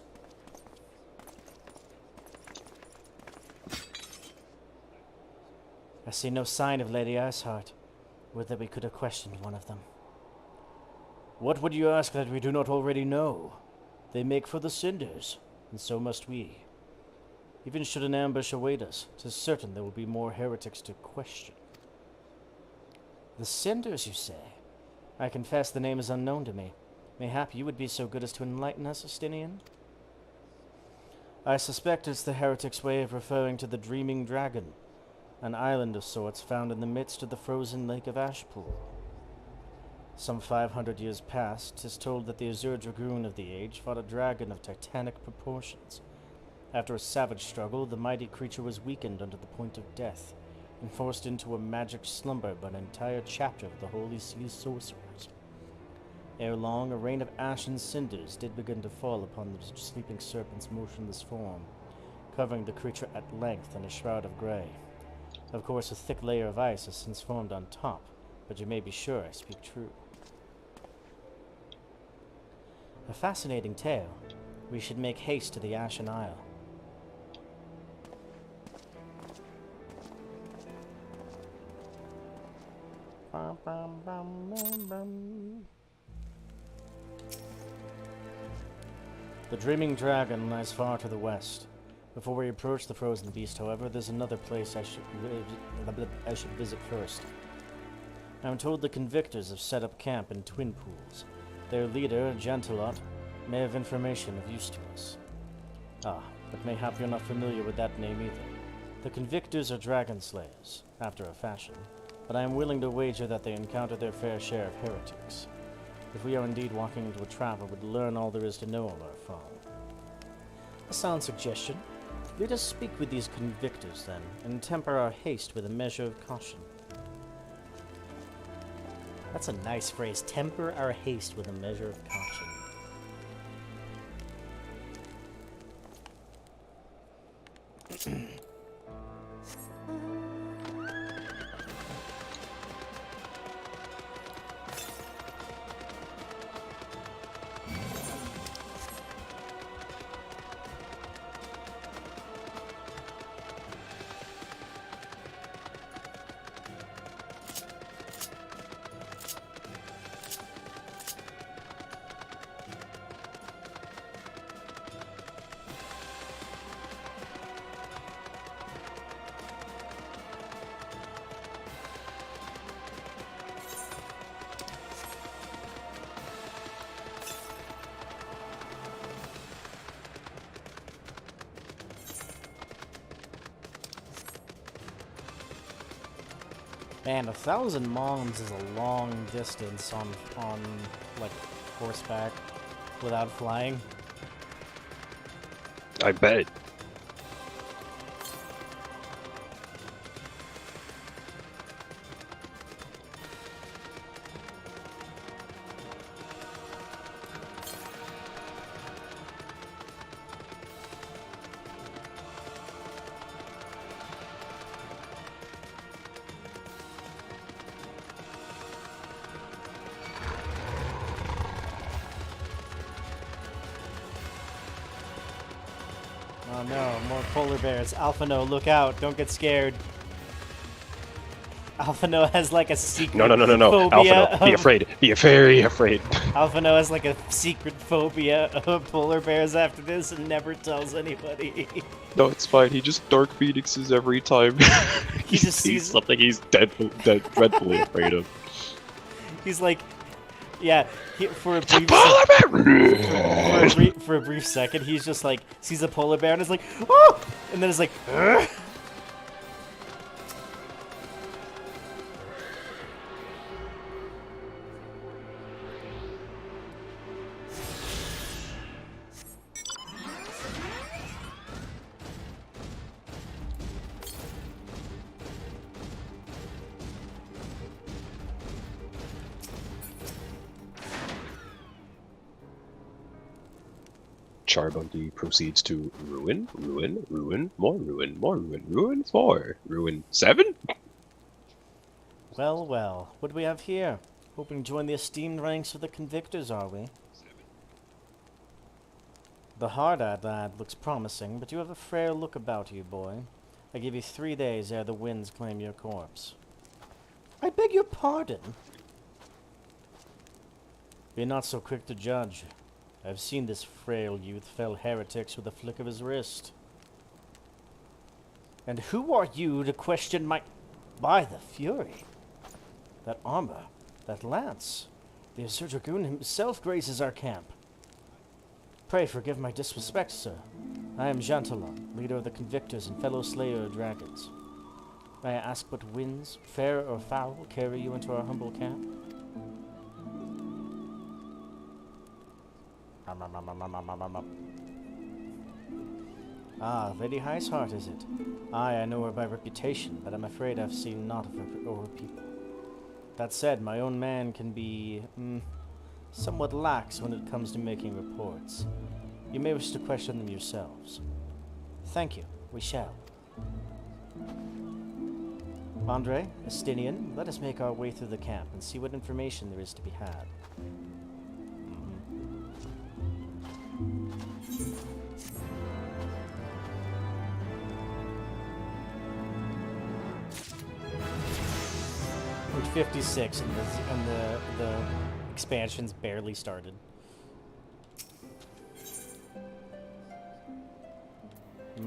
I see no sign of Lady Iceheart. Would that we could have questioned one of them. What would you ask that we do not already know? They make for the cinders, and so must we. Even should an ambush await us, 'tis certain there will be more heretics to question. The cinders, you say? I confess the name is unknown to me. Mayhap you would be so good as to enlighten us, Estinian? I suspect it's the heretic's way of referring to the Dreaming Dragon, an island of sorts found in the midst of the frozen lake of Ashpool. Some 500 years past, 'tis told that the Azure Dragoon of the age fought a dragon of titanic proportions. After a savage struggle, the mighty creature was weakened under the point of death, and forced into a magic slumber by an entire chapter of the Holy Sea sorcerers. Ere long, a rain of ash and cinders did begin to fall upon the sleeping serpent's motionless form, covering the creature at length in a shroud of grey. Of course, a thick layer of ice has since formed on top, but you may be sure I speak true. A fascinating tale. We should make haste to the Ashen Isle. The Dreaming Dragon lies far to the west. Before we approach the frozen beast, however, there's another place I should visit first. I'm told the Convictors have set up camp in Twin Pools. Their leader, Gentilot, may have information of use to us. Ah, but mayhap you're not familiar with that name either. The Convictors are dragon slayers, after a fashion, but I am willing to wager that they encounter their fair share of heretics. If we are indeed walking into a trap, I would learn all there is to know of our foe. A sound suggestion. Let us speak with these Convictors, then, and temper our haste with a measure of caution. That's a nice phrase. Temper our haste with a measure of caution. Man, 1,000 moms is a long distance on like horseback without flying. I bet. Oh no, more polar bears. Alphino, look out. Don't get scared. Alphino has like a secret No. phobia. Alphino, be afraid. Be very afraid. Alphino has like a secret phobia of polar bears after this and never tells anybody. No, it's fine. He just dark phoenixes every time he just sees sees something he's dreadfully afraid of. He's like, yeah, for a brief second, he's just like, sees a polar bear and is like, oh! And then it's like, ugh! Charbunky proceeds to ruin, more ruin 4, ruin 7? Well, well, what do we have here? Hoping to join the esteemed ranks of the convictors, are we? The hard-eyed lad looks promising, but you have a frail look about you, boy. I give you 3 days ere the winds claim your corpse. I beg your pardon? Be not so quick to judge. I've seen this frail youth fell heretics with a flick of his wrist. And who are you to question my... By the Fury! That armor, that lance, the Azure Dragoon himself graces our camp. Pray forgive my disrespect, sir. I am Jantalon, leader of the Convictors and fellow slayer of dragons. May I ask what winds, fair or foul, carry you into our humble camp? Ah, Lady Highsheart, is it? Aye, I know her by reputation, but I'm afraid I've seen naught of her or her people. That said, my own man can be, somewhat lax when it comes to making reports. You may wish to question them yourselves. Thank you, we shall. Andre, Estinian, let us make our way through the camp and see what information there is to be had. 56 and the expansion's barely started. I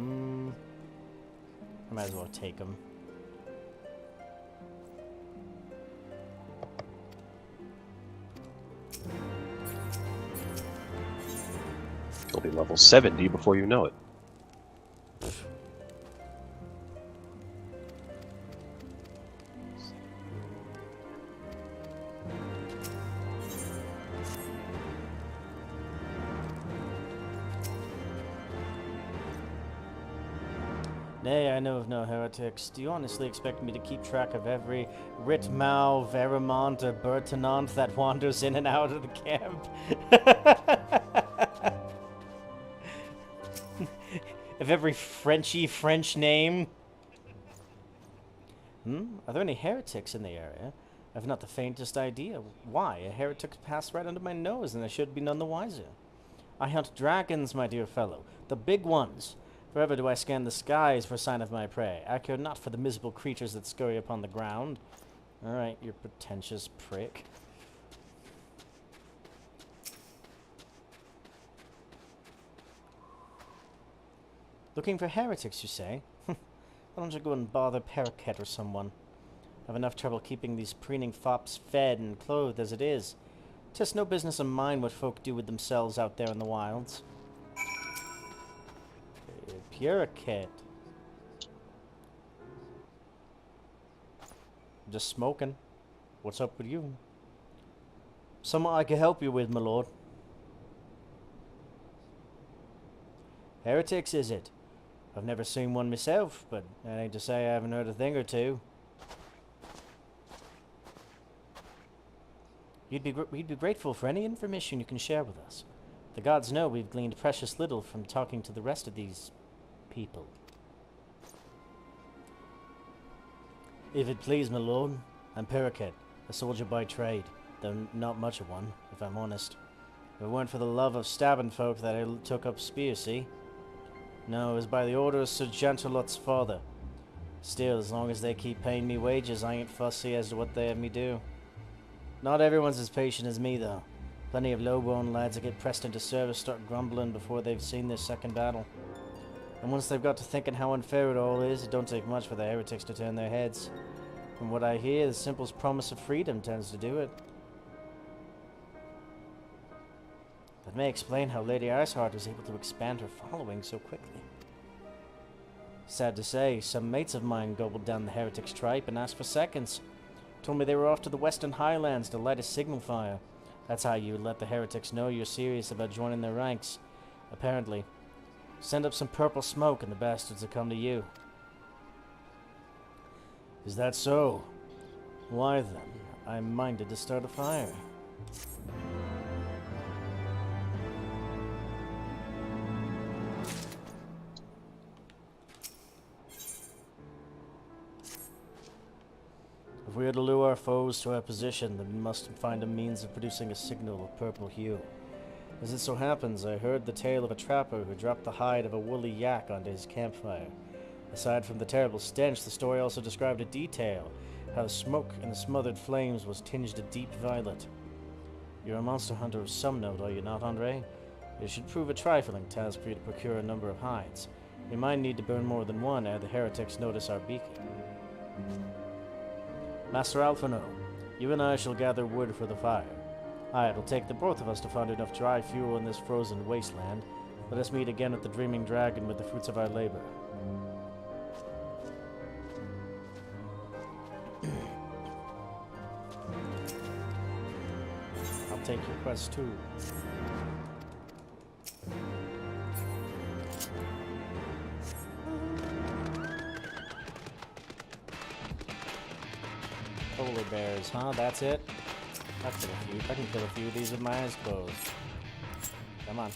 might as well take them. You'll be level 70 before you know it. Nay, I know of no heretics. Do you honestly expect me to keep track of every Ritmau, Veramont, or Bertinant that wanders in and out of the camp? Of every Frenchy French name? Are there any heretics in the area? I've not the faintest idea. Why? A heretic passed right under my nose, and I should be none the wiser. I hunt dragons, my dear fellow. The big ones. Forever do I scan the skies for sign of my prey. I care not for the miserable creatures that scurry upon the ground. Alright, you pretentious prick. Looking for heretics, you say? Why don't you go and bother Paraket or someone? I've enough trouble keeping these preening fops fed and clothed as it is. 'Tis no business of mine what folk do with themselves out there in the wilds. Paraket. Just smoking. What's up with you? Something I can help you with, my lord. Heretics, is it? I've never seen one myself, but that ain't to say I haven't heard a thing or two. We'd be grateful for any information you can share with us. The gods know we've gleaned precious little from talking to the rest of these people. If it please, my lord, I'm Paraket, a soldier by trade, though not much of one, if I'm honest. If it weren't for the love of stabbing folk that I took up spear, see? No, it was by the order of Sir Gentilot's father. Still, as long as they keep paying me wages, I ain't fussy as to what they have me do. Not everyone's as patient as me, though. Plenty of low-born lads that get pressed into service start grumbling before they've seen their second battle. And once they've got to thinking how unfair it all is, it don't take much for the heretics to turn their heads. From what I hear, the simplest promise of freedom tends to do it. That may explain how Lady Iceheart was able to expand her following so quickly. Sad to say, some mates of mine gobbled down the heretics' tripe and asked for seconds. Told me they were off to the Western Highlands to light a signal fire. That's how you let the heretics know you're serious about joining their ranks. Apparently. Send up some purple smoke and the bastards will come to you. Is that so? Why then, I'm minded to start a fire. If we are to lure our foes to our position, then we must find a means of producing a signal of purple hue. As it so happens, I heard the tale of a trapper who dropped the hide of a woolly yak onto his campfire. Aside from the terrible stench, the story also described a detail, how the smoke in the smothered flames was tinged a deep violet. You're a monster hunter of some note, are you not, Andre? It should prove a trifling task for you to procure a number of hides. We might need to burn more than one ere the heretics notice our beacon. Master Alphino, you and I shall gather wood for the fire. Aye, it'll take the both of us to find enough dry fuel in this frozen wasteland. Let us meet again at the Dreaming Dragon with the fruits of our labor. I'll take your quest too. Polar bears, huh? That's it? I can kill a few of these with my eyes closed. Come on.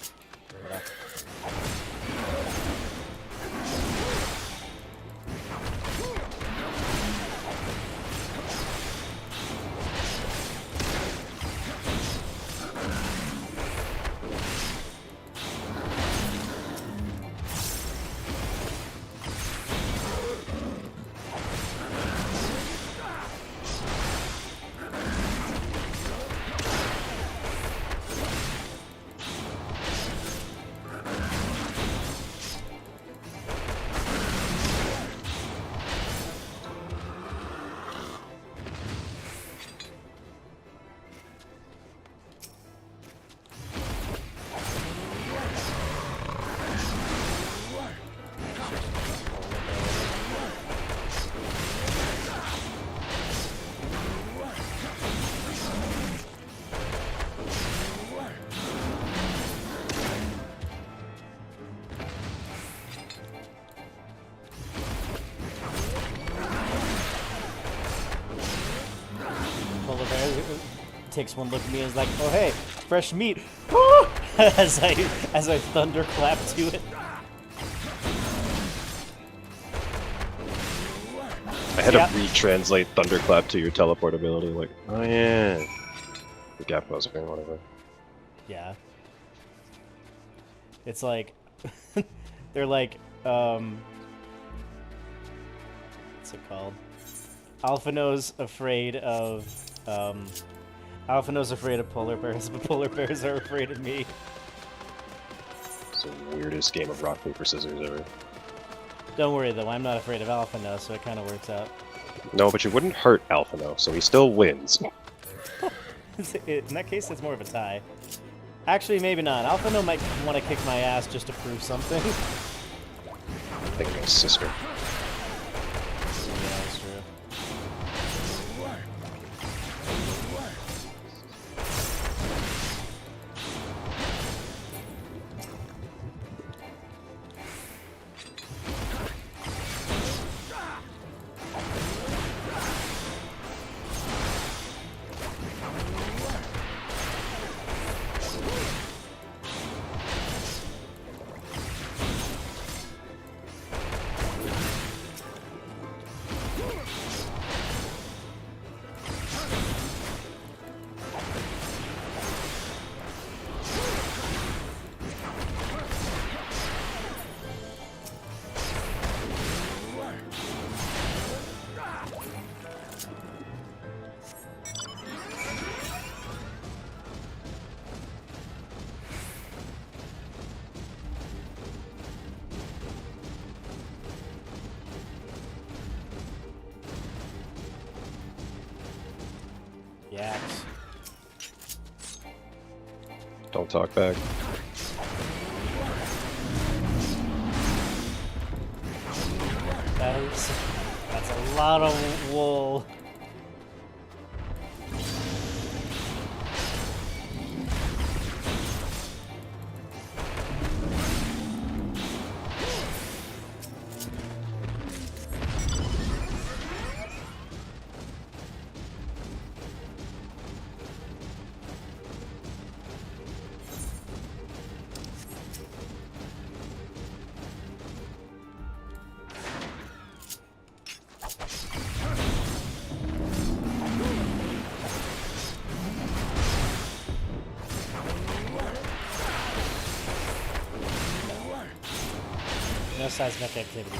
Takes one look at me and is like, "Oh hey, fresh meat!" as I thunderclap to it. I had to retranslate thunderclap to your teleport ability. Like, oh yeah, the gap buzzer or whatever. Yeah. It's like they're like what's it called? Alphino's afraid of Alphino's afraid of polar bears, but polar bears are afraid of me. It's the weirdest game of rock, paper, scissors ever. Don't worry though, I'm not afraid of Alphino, so it kind of works out. No, but you wouldn't hurt Alphino, so he still wins. In that case, it's more of a tie. Actually, maybe not. Alphino might want to kick my ass just to prove something. I think my sister. Yeah, that's true. Don't talk back. That's a lot of wool. No seismic activity.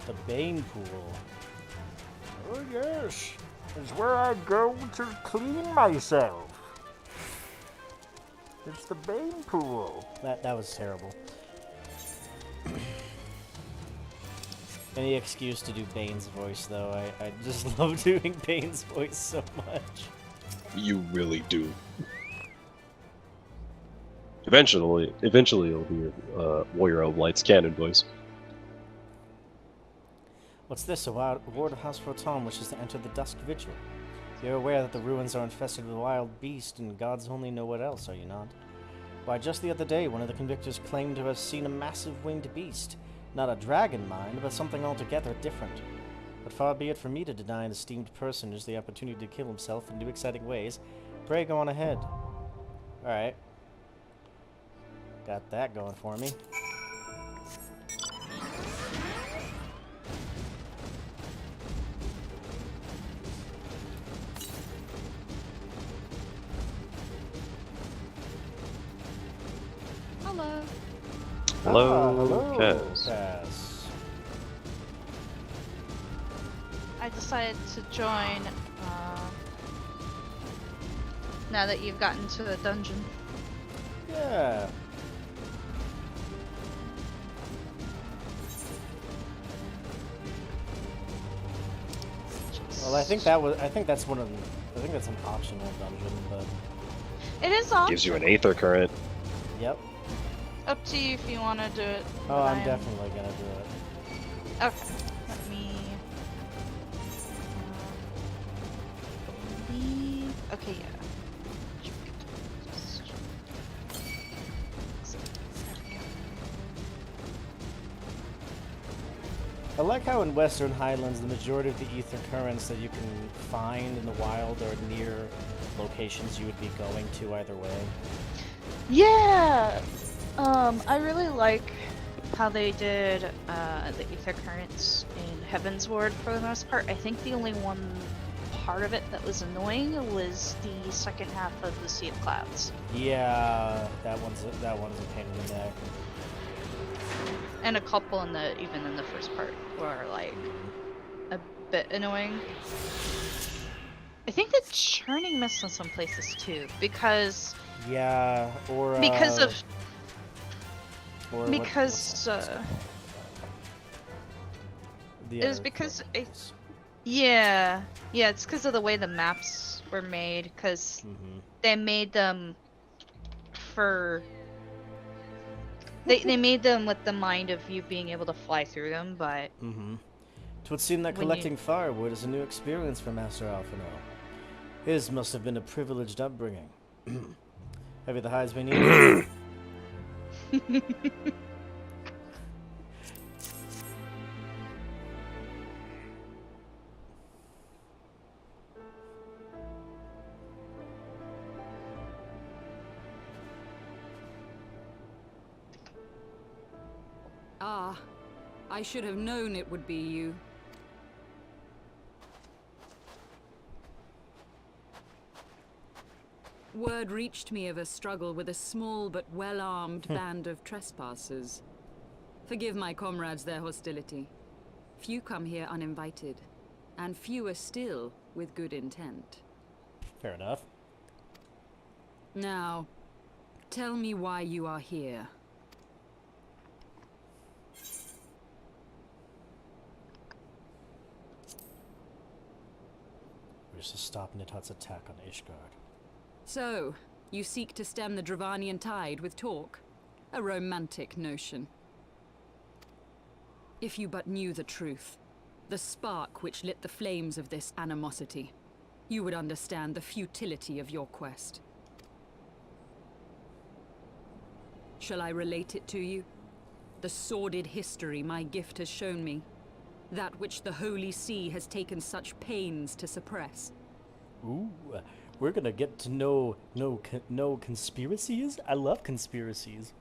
The Bane Pool. Oh yes, it's where I go to clean myself. It's the Bane Pool. That was terrible. Any excuse to do Bane's voice, though. I just love doing Bane's voice so much. You really do. Eventually it'll be Warrior of Light's canon voice. What's this? A ward of House Proton wishes to enter the Dusk Vigil. You're aware that the ruins are infested with wild beasts, and gods only know what else, are you not? Why, just the other day, one of the convictors claimed to have seen a massive winged beast. Not a dragon, mind, but something altogether different. But far be it from me to deny an esteemed personage the opportunity to kill himself in new exciting ways. Pray go on ahead. Alright. Got that going for me. Hello. Hello, Cass. I decided to join now that you've gotten to the dungeon. Yeah. Well, I think that's one of them. I think that's an optional dungeon, but It is optional. Gives you an Aether Current. Yep. Up to you if you want to do it. Oh, I'm definitely gonna do it. Okay. Let me. Believe. Okay, yeah. I like how in Western Highlands, the majority of the ether currents that you can find in the wild are near locations you would be going to either way. Yeah! I really like how they did the ether currents in Heavensward for the most part. I think the only one part of it that was annoying was the second half of the Sea of Clouds. Yeah, that one's a pain in the neck. And a couple even in the first part were like a bit annoying. I think the churning missed in some places too, because yeah, or because of or because it was because it's because of the way the maps were made, because they made them for they made them with the mind of you being able to fly through them, but It would seem that collecting firewood is a new experience for Master Alphino. His must have been a privileged upbringing. Have you the hides we need? Ah, I should have known it would be you. Word reached me of a struggle with a small but well-armed band of trespassers. Forgive my comrades their hostility. Few come here uninvited, and fewer still with good intent. Fair enough. Now, tell me why you are here. We're just to stop Nidhugg's attack on Ishgard. So, you seek to stem the Dravanian tide with talk? A romantic notion. If you but knew the truth, the spark which lit the flames of this animosity, you would understand the futility of your quest. Shall I relate it to you? The sordid history my gift has shown me. That which the Holy See has taken such pains to suppress. Ooh, we're gonna get to know conspiracies? I love conspiracies.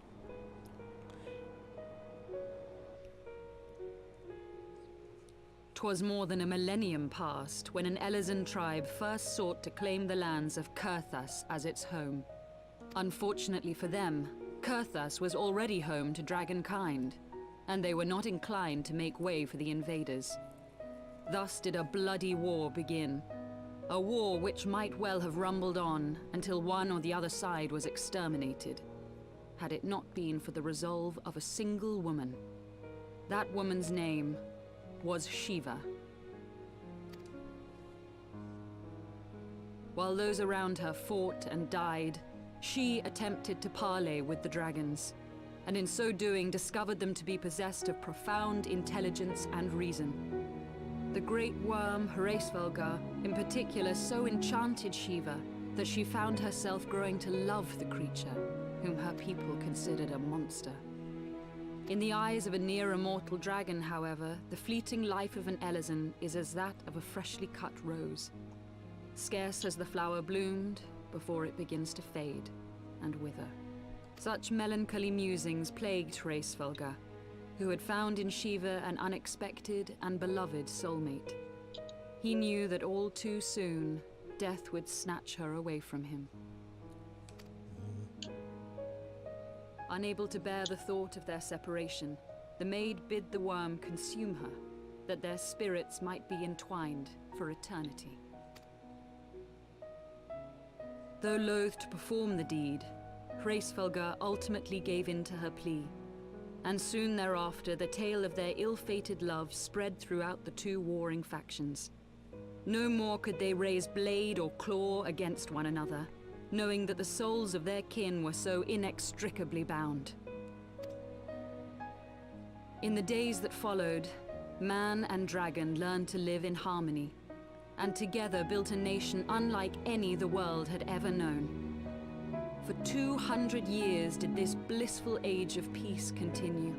'Twas more than a millennium past when an Elezen tribe first sought to claim the lands of Kurthas as its home. Unfortunately for them, Kurthas was already home to dragonkind, and they were not inclined to make way for the invaders. Thus did a bloody war begin. A war which might well have rumbled on until one or the other side was exterminated, had it not been for the resolve of a single woman. That woman's name was Shiva. While those around her fought and died, she attempted to parley with the dragons, and in so doing discovered them to be possessed of profound intelligence and reason. The great worm, Heavensward, in particular so enchanted Shiva that she found herself growing to love the creature, whom her people considered a monster. In the eyes of a near-immortal dragon, however, the fleeting life of an Elezen is as that of a freshly cut rose. Scarce has the flower bloomed before it begins to fade and wither. Such melancholy musings plagued Heavensward, who had found in Shiva an unexpected and beloved soulmate. He knew that all too soon, death would snatch her away from him. Unable to bear the thought of their separation, the maid bid the worm consume her, that their spirits might be entwined for eternity. Though loath to perform the deed, Heavensward ultimately gave in to her plea, and soon thereafter the tale of their ill-fated love spread throughout the two warring factions. No more could they raise blade or claw against one another, knowing that the souls of their kin were so inextricably bound. In the days that followed, man and dragon learned to live in harmony, and together built a nation unlike any the world had ever known. For 200 years did this blissful age of peace continue,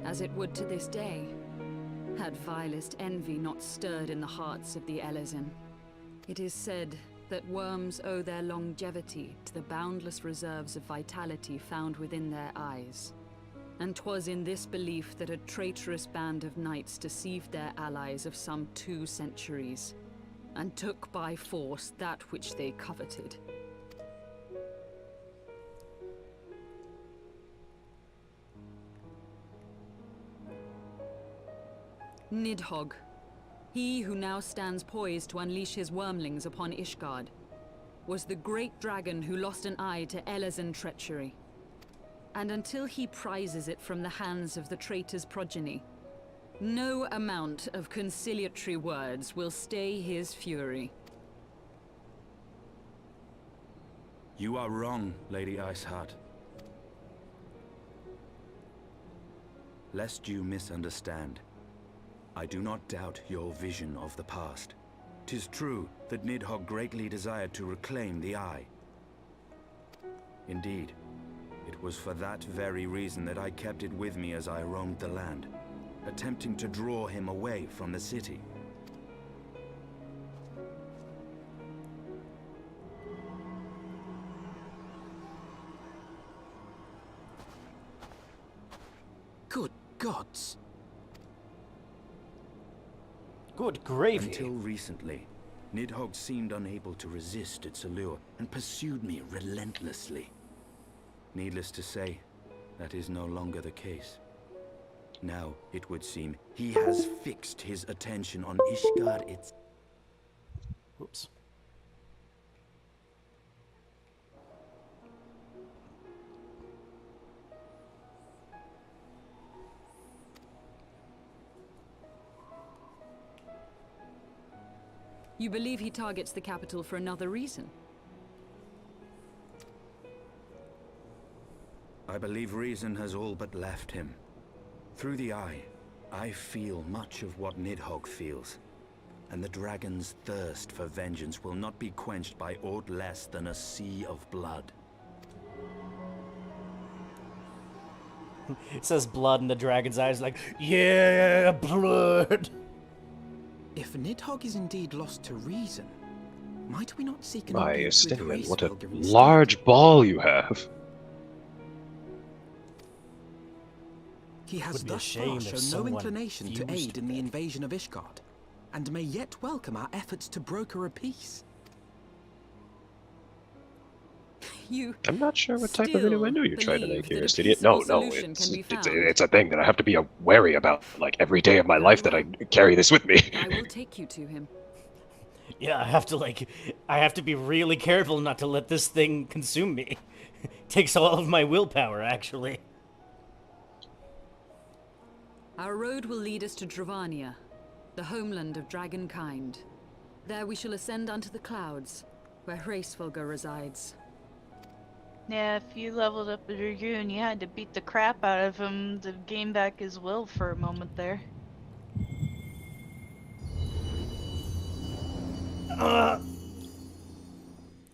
as it would to this day, had vilest envy not stirred in the hearts of the Elezen. It is said that worms owe their longevity to the boundless reserves of vitality found within their eyes. And 'twas in this belief that a traitorous band of knights deceived their allies of some 2 centuries, and took by force that which they coveted. Nidhogg, he who now stands poised to unleash his wormlings upon Ishgard, was the great dragon who lost an eye to Elezen treachery. And until he prizes it from the hands of the traitor's progeny, no amount of conciliatory words will stay his fury. You are wrong, Lady Iceheart. Lest you misunderstand, I do not doubt your vision of the past. 'Tis true that Nidhogg greatly desired to reclaim the Eye. Indeed, it was for that very reason that I kept it with me as I roamed the land, attempting to draw him away from the city. Good gods! Good gravy! Until recently, Nidhogg seemed unable to resist its allure and pursued me relentlessly. Needless to say, that is no longer the case. Now, it would seem, he has fixed his attention on Ishgard itself. Oops. You believe he targets the capital for another reason? I believe reason has all but left him. Through the eye, I feel much of what Nidhogg feels. And the dragon's thirst for vengeance will not be quenched by aught less than a sea of blood. It says blood in the dragon's eyes, like, yeah, blood! If Nidhogg is indeed lost to reason, might we not seek an My audience with Estinian, what a Grayskull instead? large ball you have. He has Would be a thus shame far if shown no someone inclination to fused aid in the invasion of Ishgard, and may yet welcome our efforts to broker a peace. I'm not sure what type of innuendo you're trying to make believe here, that a Estinian. No, peaceable no, solution can be found. it's a thing that I have to be wary about, like, every day of my life that I carry this with me. I will take you to him. Yeah, I have to be really careful not to let this thing consume me. Takes all of my willpower, actually. Our road will lead us to Dravania, the homeland of dragonkind. There we shall ascend unto the clouds, where Hraesvelga resides. Yeah, if you leveled up the Dragoon, you had to beat the crap out of him to gain back his will for a moment there.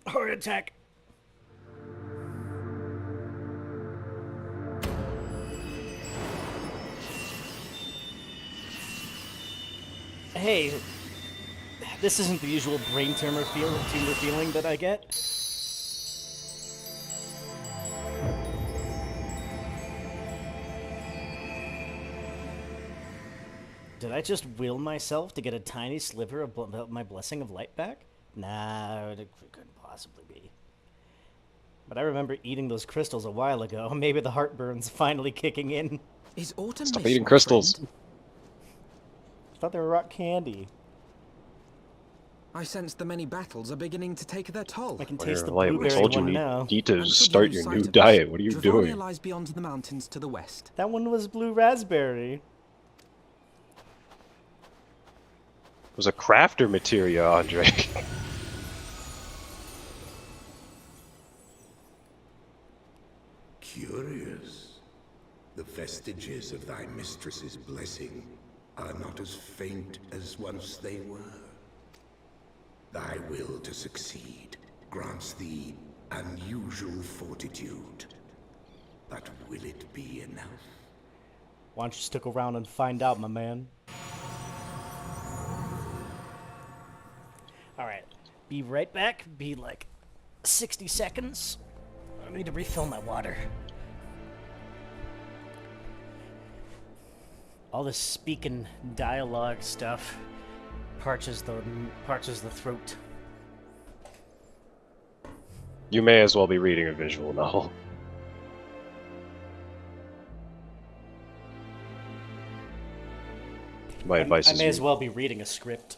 Heart attack. Hey, this isn't the usual brain tumor feeling that I get. Did I just will myself to get a tiny sliver of my blessing of light back? Nah, it couldn't possibly be. But I remember eating those crystals a while ago. Maybe the heartburn's finally kicking in. Is autumn Stop Mist eating my crystals. friend? I thought they were rock candy. I sense the many battles are beginning to take their toll. I can Well, taste you're the right, we blueberry told you one you now. need to And should start lose your sight new of us, diet. What are you Dravania doing? lies beyond the mountains to the west. That one was blue raspberry. It was a crafter materia, Andre. Curious. The vestiges of thy mistress's blessing are not as faint as once they were. Thy will to succeed grants thee unusual fortitude. But will it be enough? Why don't you stick around and find out, my man? Alright, be right back. Be like 60 seconds. I need to refill my water. All this speaking dialogue stuff parches the throat. You may as well be reading a visual novel. My advice I is may as you- well be reading a script.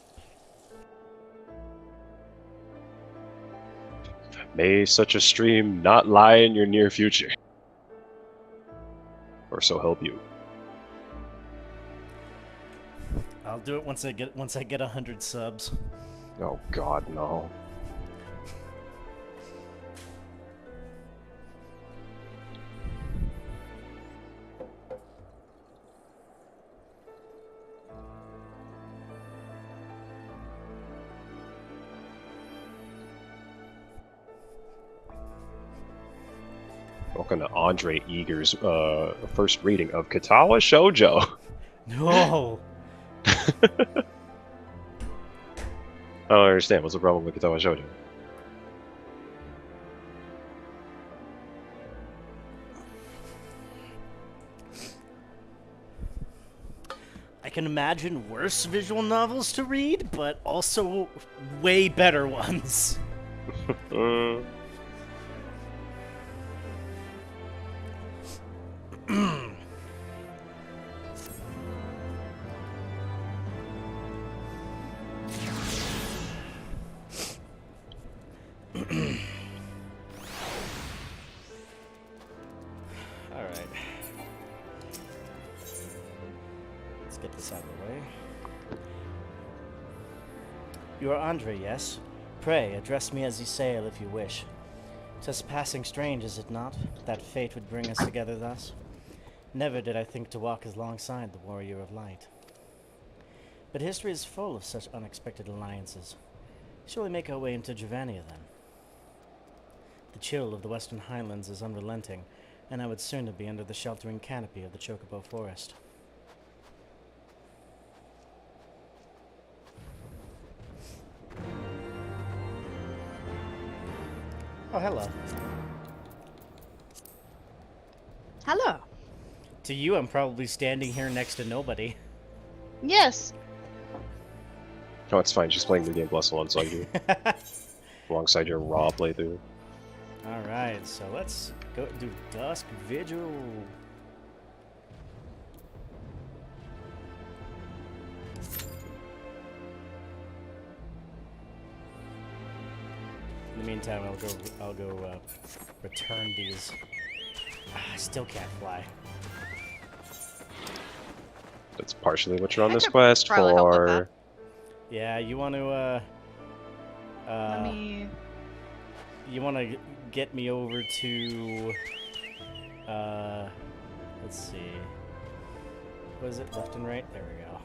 May such a stream not lie in your near future. Or so help you. I'll do it once I get 100 subs. Oh god, no. Welcome to Andre Eager's first reading of Katawa Shoujo. No. I don't understand. What's the problem with Katawa Shoujo? I can imagine worse visual novels to read, but also way better ones. You are Andre, yes? Pray, address me as you sail if you wish. 'Tis passing strange, is it not, that fate would bring us together thus? Never did I think to walk alongside the warrior of light. But history is full of such unexpected alliances. Shall we make our way into Javania, then? The chill of the western highlands is unrelenting, and I would sooner be under the sheltering canopy of the Chocobo forest. Oh, hello. Hello. To you, I'm probably standing here next to nobody. Yes. Oh, it's fine. She's playing the game plus alongside you. Alongside your raw playthrough. Alright, so let's go do Dusk Vigil. In the meantime, I'll go return these. I still can't fly. That's partially what you're on this quest for. Yeah, you want to you want to get me over to let's see. What is it? Left and right? There we go.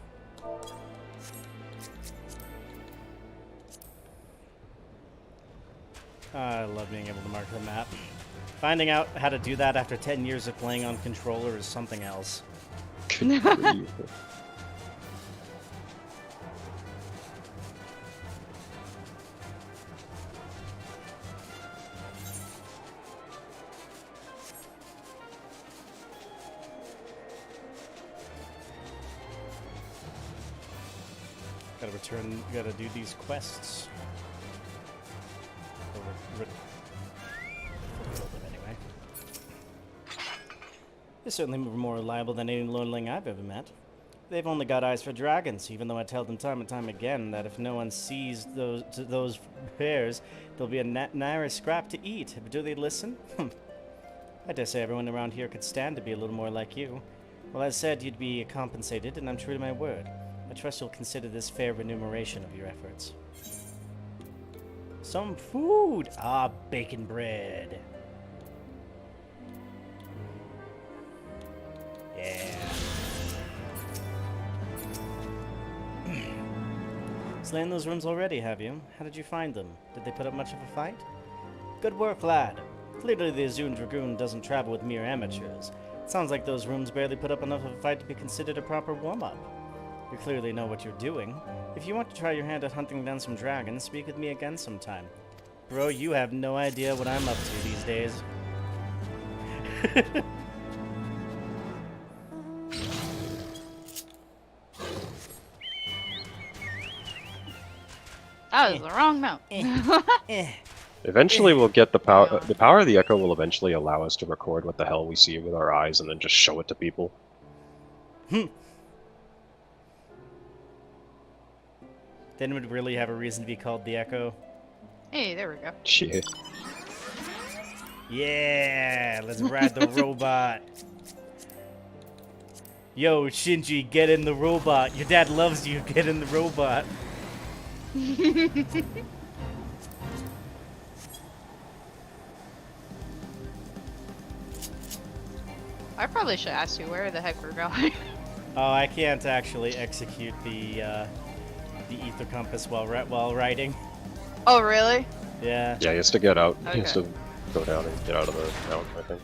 I love being able to mark the map. Finding out how to do that after 10 years of playing on controller is something else. Good grief. Gotta do these quests. Anyway. They're certainly more reliable than any loneling I've ever met. They've only got eyes for dragons, even though I tell them time and time again that if no one sees those bears, there'll be a nary scrap to eat. But do they listen? I dare say everyone around here could stand to be a little more like you. Well, as said, you'd be compensated, and I'm true to my word. I trust you'll consider this fair remuneration of your efforts. Some food! Ah, bacon bread. Yeah. Slaying those rooms already, have you? How did you find them? Did they put up much of a fight? Good work, lad. Clearly the Azun Dragoon doesn't travel with mere amateurs. It sounds like those rooms barely put up enough of a fight to be considered a proper warm-up. You clearly know what you're doing. If you want to try your hand at hunting down some dragons, speak with me again sometime. Bro, you have no idea what I'm up to these days. That was the wrong note. Eventually we'll get the power. The power of the Echo will eventually allow us to record what the hell we see with our eyes and then just show it to people. Then it would really have a reason to be called the Echo. Hey, there we go. Shit. Yeah, let's ride the robot. Yo, Shinji, get in the robot. Your dad loves you. Get in the robot. I probably should ask you where the heck we're going. Oh, I can't actually execute the ether compass while riding. Oh, really? Yeah. Yeah, he has to get out. Okay. He has to go down and get out of the mountain, I think.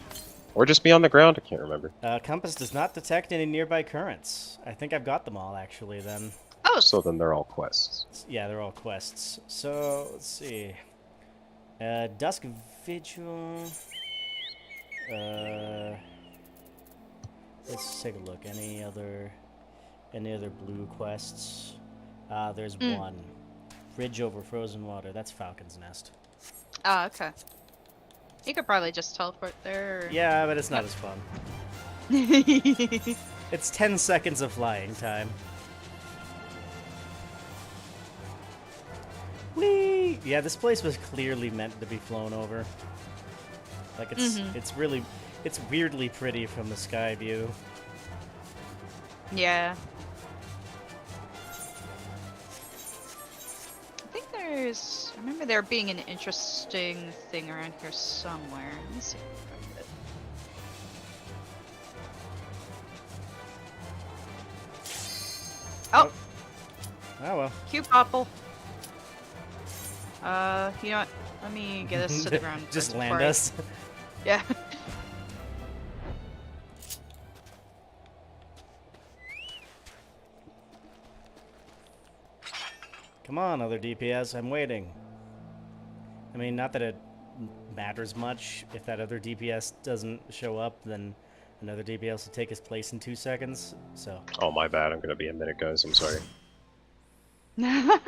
Or just be on the ground, I can't remember. Compass does not detect any nearby currents. I think I've got them all, actually, then. Oh! So then they're all quests. Yeah, they're all quests. So, let's see. Dusk Vigil. Let's take a look. Any other blue quests? There's one. Bridge over frozen water. That's Falcon's Nest. Oh, okay. You could probably just teleport there. Or... Yeah, but it's not as fun. It's 10 seconds of flying time. Whee! Yeah, this place was clearly meant to be flown over. Like, it's weirdly pretty from the sky view. Yeah. remember there being an interesting thing around here somewhere. Let me see if I can find it. Oh! Oh well. Cute popple. You know what? Let me get us to the ground. Just first land before I- us. Yeah. Come on, other DPS, I'm waiting. I mean, not that it matters much. If that other DPS doesn't show up, then another DPS will take his place in 2 seconds, so... Oh, my bad. I'm gonna be a minute, guys. I'm sorry. Wow.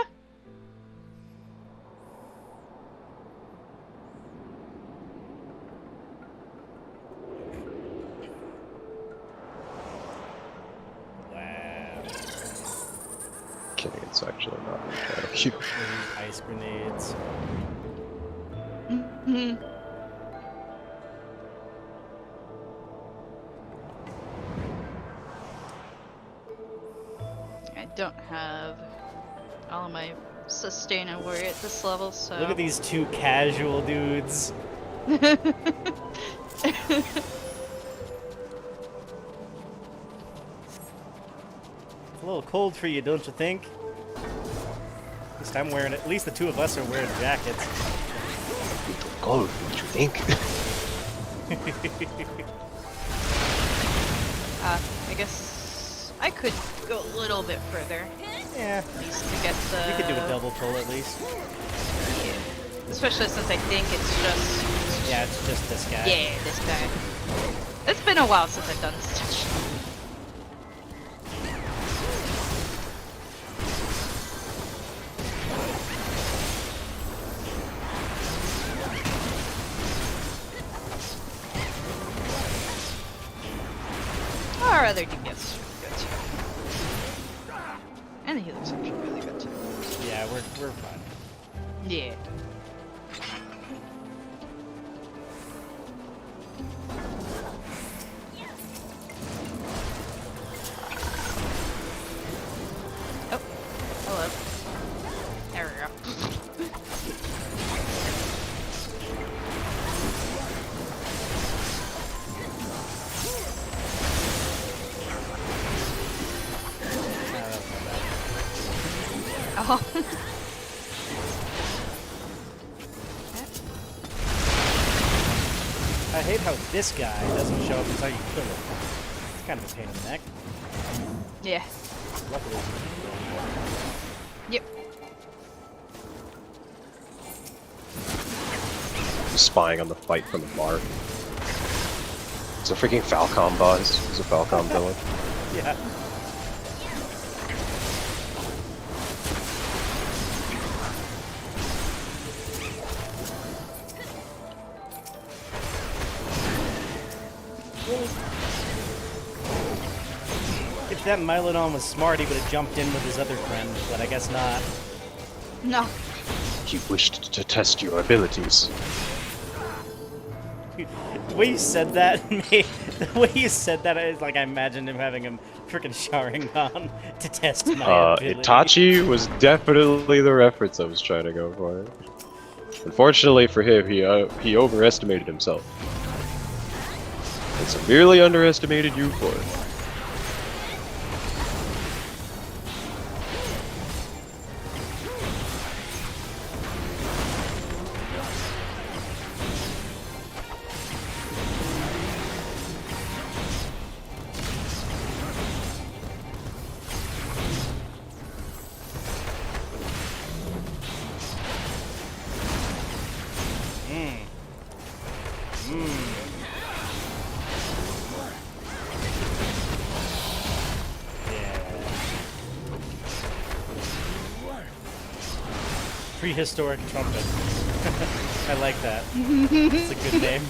Kidding, it's actually not kind of cute. Ice grenades. I don't have all my sustain and worry at this level, so... Look at these two casual dudes. It's a little cold for you, don't you think? At least I'm wearing it. At least the two of us are wearing jackets. Cold, don't you think? I guess I could go a little bit further. Yeah. At least to get the... You could do a double pull at least. Yeah. Especially since I think it's just... Yeah, it's just this guy. Yeah, this guy. It's been a while since I've done such. Our other DPS is really good too. And he looks actually really good too. Yeah, we're fine. Yeah. Oh, hello. There we go. Oh. I hate how this guy doesn't show up until you kill him. It's kind of a pain in the neck. Yeah. Luckily. Yep. Just spying on the fight from the bar. It's a freaking Falcon boss. It's a Falcon villain. Yeah. If that Mylodon was smart, he would have jumped in with his other friend, but I guess not. No. He wished to test your abilities. The way you said that, is like I imagined him having a freaking Sharingan to test my ability. Itachi was definitely the reference I was trying to go for. Unfortunately for him, he overestimated himself. And severely underestimated you for it. Prehistoric trumpet. I like that. It's a good name.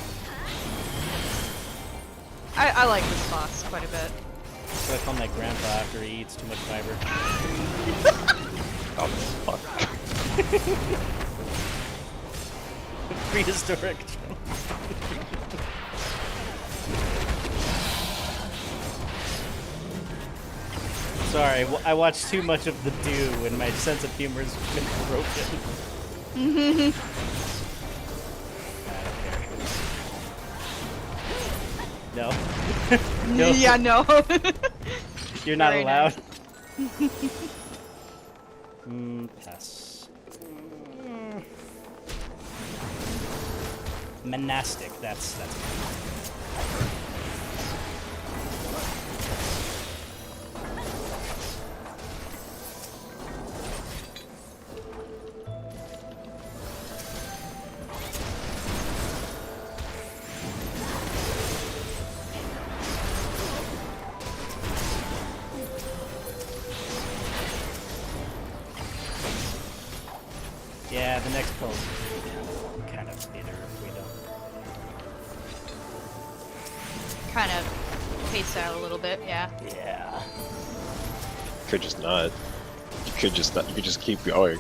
I like this boss quite a bit. That's what I call my grandpa after he eats too much fiber. Oh, fuck. Prehistoric trumpet. Sorry, I watched too much of The Dew and my sense of humor has been broken. No. No. Yeah, no. You're not Very allowed. nice. Pass. Monastic. That's. Yeah, the next pull. Kind of either if we don't. Kind of pace out a little bit, yeah. Yeah. Could just not. You could just not. You could just keep going.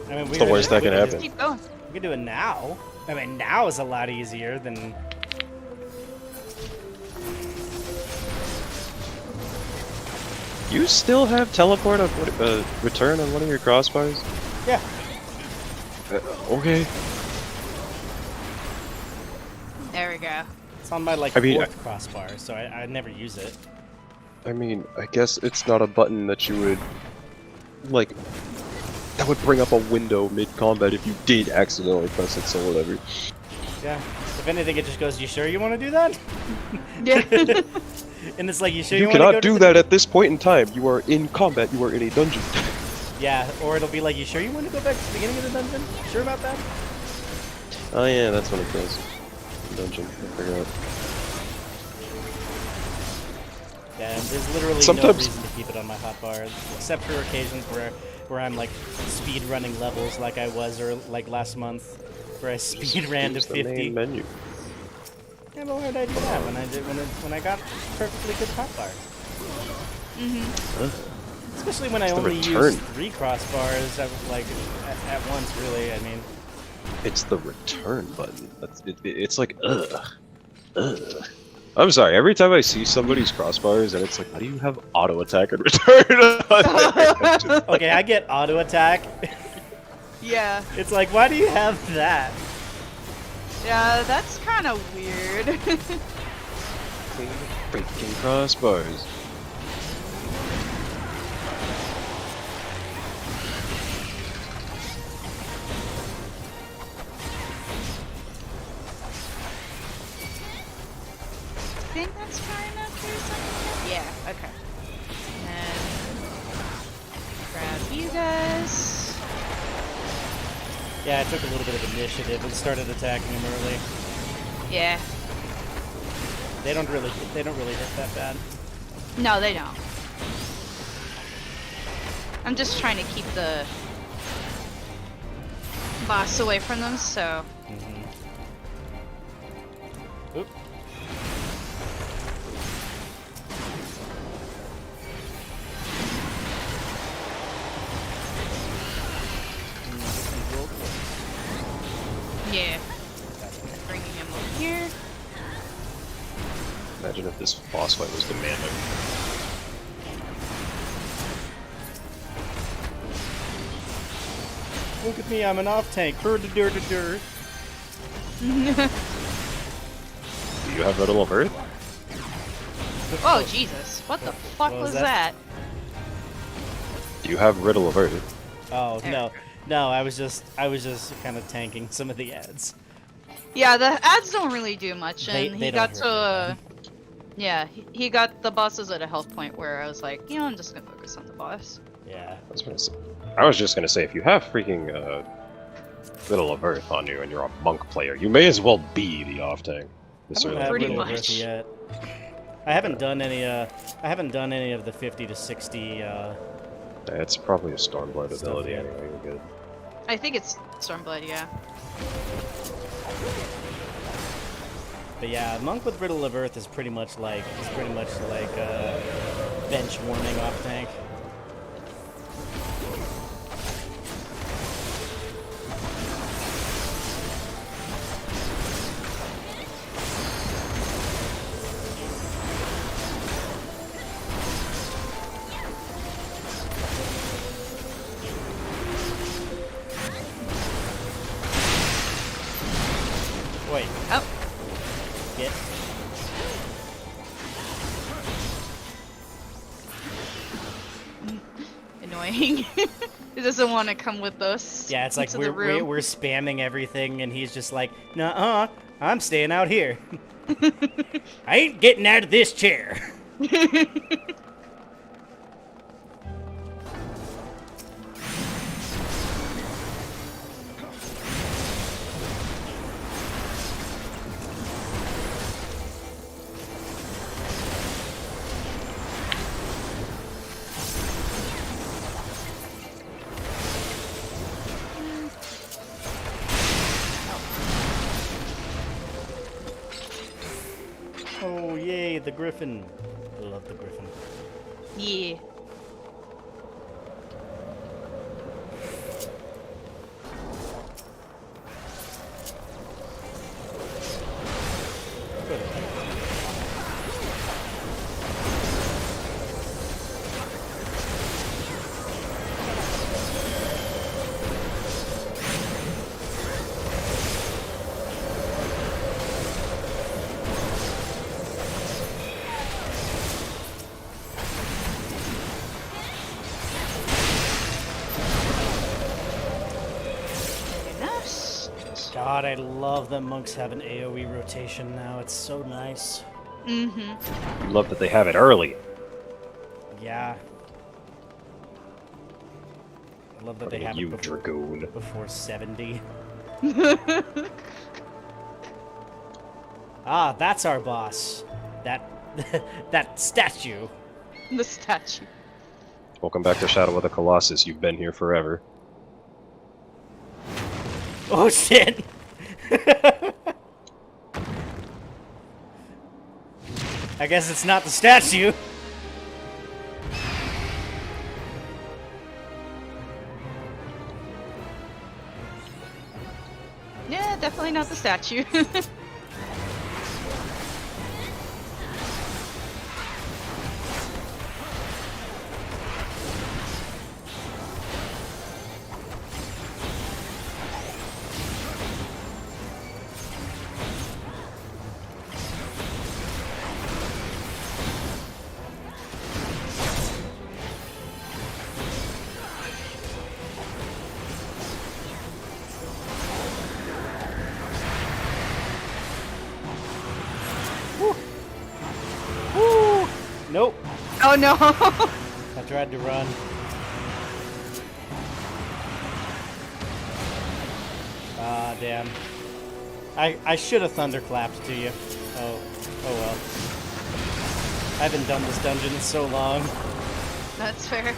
I mean, It's the worst that can happen. Keep going. We can do it now. I mean, now is a lot easier than. You still have teleport of return on one of your crossbars? Yeah. Okay. There we go. It's on my like fourth crossbar, so I never use it. I mean, I guess it's not a button that you would like. That would bring up a window mid-combat if you did accidentally press it, so whatever. Yeah. If anything, it just goes, "You sure you want to do that?" Yeah. And it's like, "You sure You you want to go cannot do to that at this point in time. You are in combat. You are in a dungeon. Yeah, or it'll be like, "You sure you want to go back to the beginning of the dungeon? Sure about that?" Oh yeah, that's when it goes. Dungeon. I forgot. Yeah, there's literally Sometimes- no reason to keep it on my hotbar, except for occasions where I'm like speed running levels, like I was, or like last month, where I speed ran to Use the 50. main menu. Yeah, but why did I do that when I got perfectly good hotbar? Especially when I It's the only return. use 3 crossbars at once. Really, I mean. It's the return button. It's like ugh. I'm sorry. Every time I see somebody's crossbars, and it's like, why do you have auto attack and return? Okay, I get auto attack. Yeah. It's like, why do you have that? Yeah, that's kind of weird. Freaking crossbars. I think that's far enough for something. Yeah, okay. And grab you guys. Yeah, I took a little bit of initiative and started attacking him early. Yeah. They don't really hit that bad. No, they don't. I'm just trying to keep the boss away from them, so. Oop. Yeah. Bringing him over here. Imagine if this boss fight was demanding. Look at me, I'm an off tank. Do you have Riddle of Earth? Oh, Jesus. What the fuck What was was that? Do you have Riddle of Earth? Oh no, no! I was just kind of tanking some of the ads. Yeah, the ads don't really do much, They- and they he don't got hurt to. Yeah, he got the bosses at a health point where I was like, you know, I'm just gonna focus on the boss. Yeah. I was just gonna say, if you have freaking Riddle of Earth on you and you're a monk player, you may as well be the off tank. I don't have Pretty Riddle of Earth much. yet. I haven't done any. I haven't done any of the 50 to 60. It's probably a Stormblight Stuff, ability yeah. anyway. You're good. I think it's Stormblood, yeah. But yeah, monk with Riddle of Earth is pretty much like bench warming off tank. Wait. Oh. Get. Annoying. He doesn't want to come with us. Yeah, it's like into the room. we're spamming everything, and he's just like, "Nuh-uh, I'm staying out here. I ain't getting out of this chair." Oh, yay, the griffin. I love the griffin. Yeah. God, I love that monks have an AoE rotation now. It's so nice. Mm-hmm. I love that they have it early. Yeah. I love that they have you it dragoon. before 70. Ah, that's our boss. That statue. The statue. Welcome back to Shadow of the Colossus. You've been here forever. Oh shit! I guess it's not the statue. Yeah, definitely not the statue. Nope. Oh no! I tried to run. Ah, damn. I should have thunderclapped to you. Oh well. I haven't done this dungeon in so long. That's fair.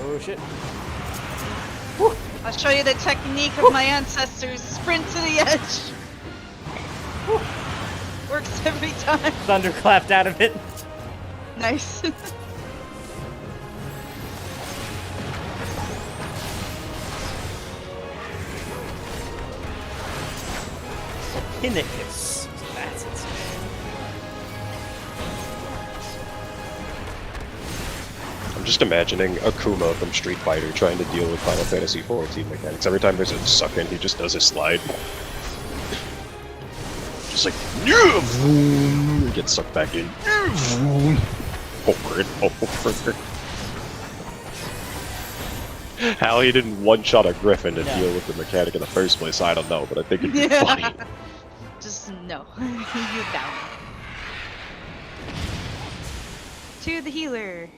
Oh shit. I'll show you the technique of my ancestors. Sprint to the edge. Works every time. Thunderclapped out of it. Nice. Pinnacus. That's its name. I'm just imagining Akuma from Street Fighter trying to deal with Final Fantasy XIV mechanics. Every time there's a suck-in, he just does a slide. Just like, he gets sucked back in. Over and over. How he didn't one-shot a griffin to deal with the mechanic in the first place, I don't know, but I think it'd be funny. Just no. You down. To the healer.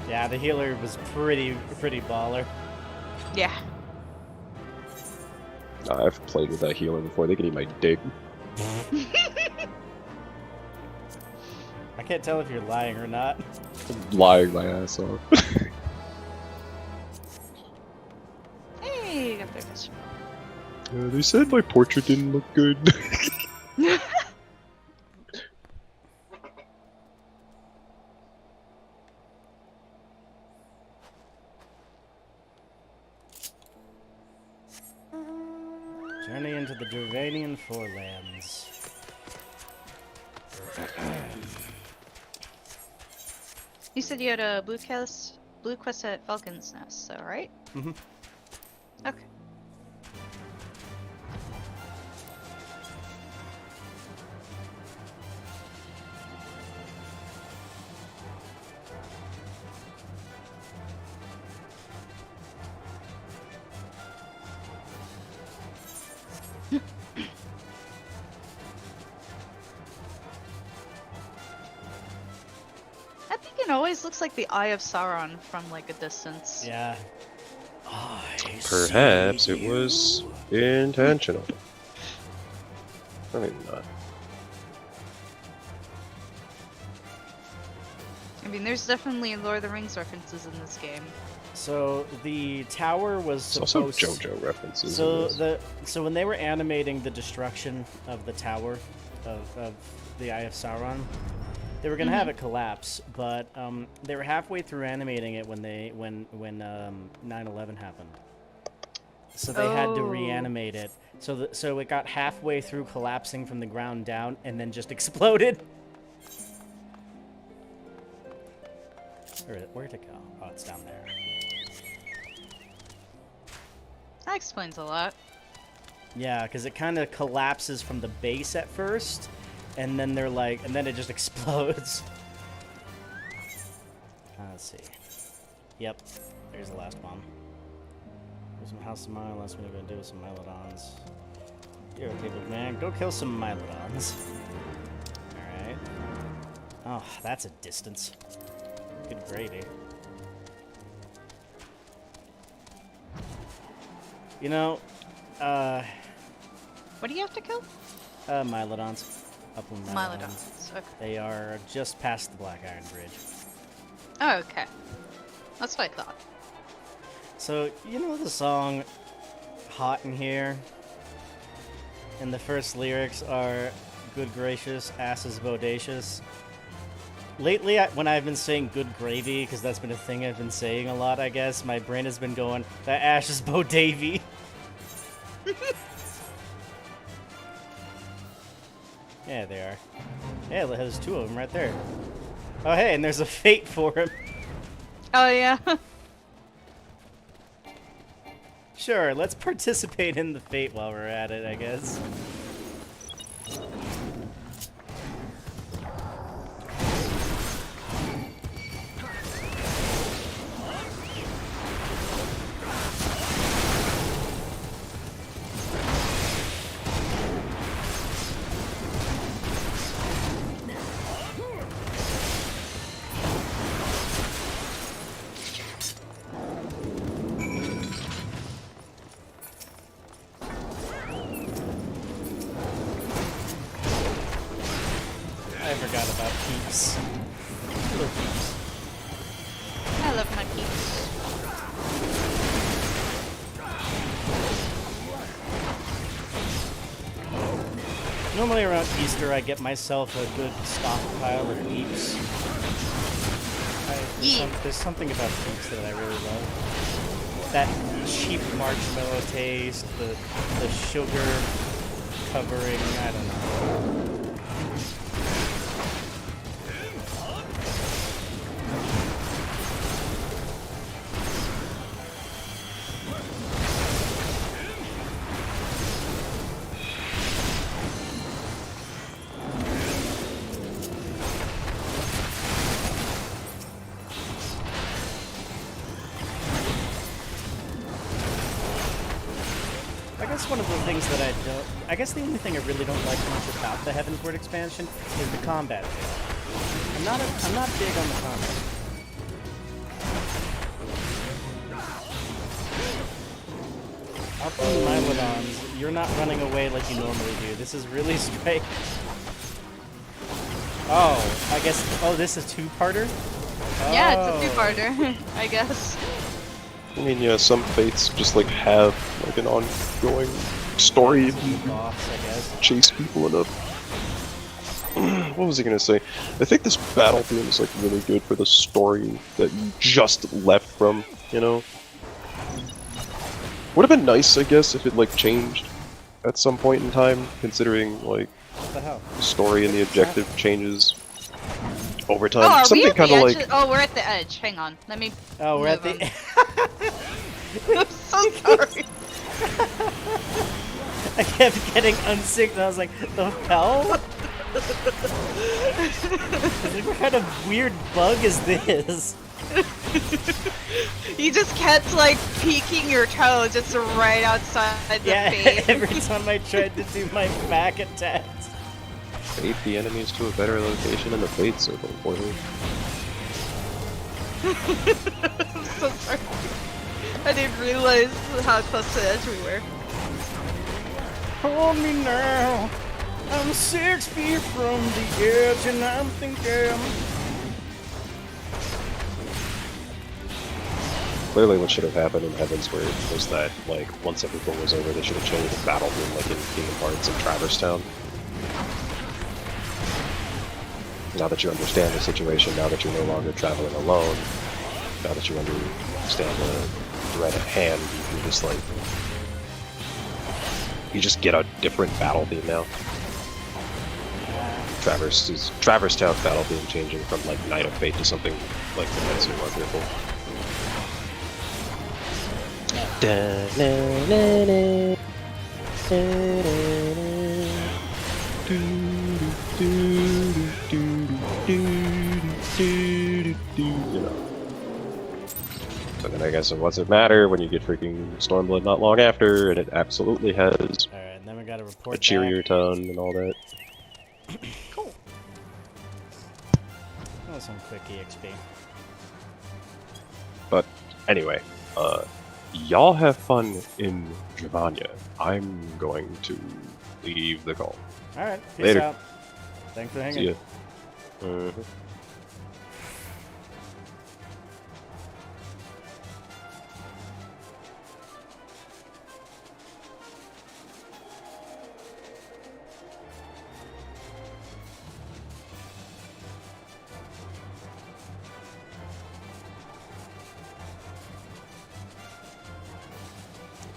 Yeah, the healer was pretty baller. Yeah. I've played with that healer before, they can eat my dick. I can't tell if you're lying or not. I'm lying my ass off. Hey, you got this. They said my portrait didn't look good. Journey into the Durvanian Forelands. You said you had a blue quest at Falcon's Nest, so right? Mm-hmm. Okay. That beacon always looks like the Eye of Sauron from like a distance. Yeah. Perhaps it was intentional. I mean, not. I mean, there's definitely Lord of the Rings references in this game. So the tower was There's supposed. also JoJo references. So when they were animating the destruction of the tower of the Eye of Sauron, they were gonna have it collapse, but they were halfway through animating it when 9/11 happened. So they had to reanimate it. So it got halfway through collapsing from the ground down and then just exploded. Where'd it go? Oh, it's down there. That explains a lot. Yeah, because it kind of collapses from the base at first, and then and then it just explodes. Let's see. Yep, there's the last one. There's some House of Mile. Last one we're gonna do with some Mylodons. You're okay, big man. Go kill some Mylodons. All right. Oh, that's a distance. Good gravy. You know, what do you have to kill? Mylodons. Upland Mylodons. Mylodons, okay. They are just past the Black Iron Bridge. Oh, okay. That's what I thought. So, you know the song Hot in Here? And the first lyrics are, good gracious, ass is bodacious. Lately, when I've been saying good gravy, because that's been a thing I've been saying a lot, I guess, my brain has been going, that ash is bodavy. Yeah, they are. Yeah, there's two of them right there. Oh, hey, and there's a fate for him. Oh, yeah. Sure, let's participate in the fate while we're at it, I guess. I forgot about peeps. Little peeps. I love my peeps. Normally around Easter, I get myself a good stockpile of peeps. There's something about peeps that I really love. That cheap marshmallow taste, the sugar covering, I don't know. One of the things that I guess the only thing I really don't like much about the Heavensward expansion is the combat feel. I'm not big on the combat. Up on Mylodons, you're not running away like you normally do. This is really straight. Oh, I guess. Oh, this is two-parter? Yeah, it's a two-parter, I guess. I mean, yeah, some fates just like have like an ongoing story if you chase people enough. What was I gonna say? I think this battle theme is like really good for the story that you just left from, you know? Would have been nice, I guess, if it like changed at some point in time, considering like the hell? The story and the objective changes over time. Oh, are we Something at the kind of edge? like. Oh, we're at the edge. Hang on. Let me. Oh, we're at move the. 'em. I'm so sorry. I kept getting unsynced, and I was like, the hell? Like, what kind of weird bug is this? You just kept like peeking your toe just right outside the face. Every time I tried to do my back attacks. Bait the enemies to a better location in the bait circle for me. I'm so sorry. I didn't realize how close to the edge we were. Hold me now. I'm 6 feet from the edge, and I'm thinking. Clearly what should have happened in Heavensward was that, like, once everything was over, they should have changed the battle room, like in Kingdom Hearts and Traverse Town. Now that you understand the situation, now that you're no longer traveling alone, now that you understand the threat at hand, you can just, like... You just get a different battle theme now. Traverse Town battle theme changing from, like, Knight of Fate to something, like, immensely more beautiful. You know. So then I guess what's it matter when you get freaking Stormblood not long after, and it absolutely has Alright, and then we gotta report a cheerier back. tone and all that. Cool. That was some quick EXP. But anyway, y'all have fun in Giovannia. I'm going to leave the call. Alright, peace Later. out. Thanks for hanging. See ya. Mhm.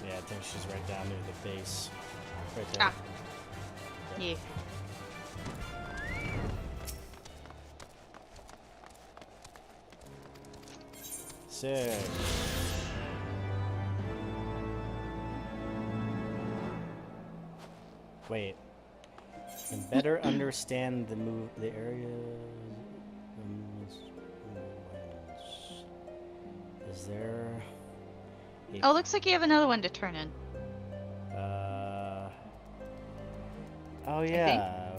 Yeah, I think she's right down near the base. Right there. Ah. Yeah. Sick. Wait. Can better understand the area. Is there? Oh, looks like you have another one to turn in. Oh yeah.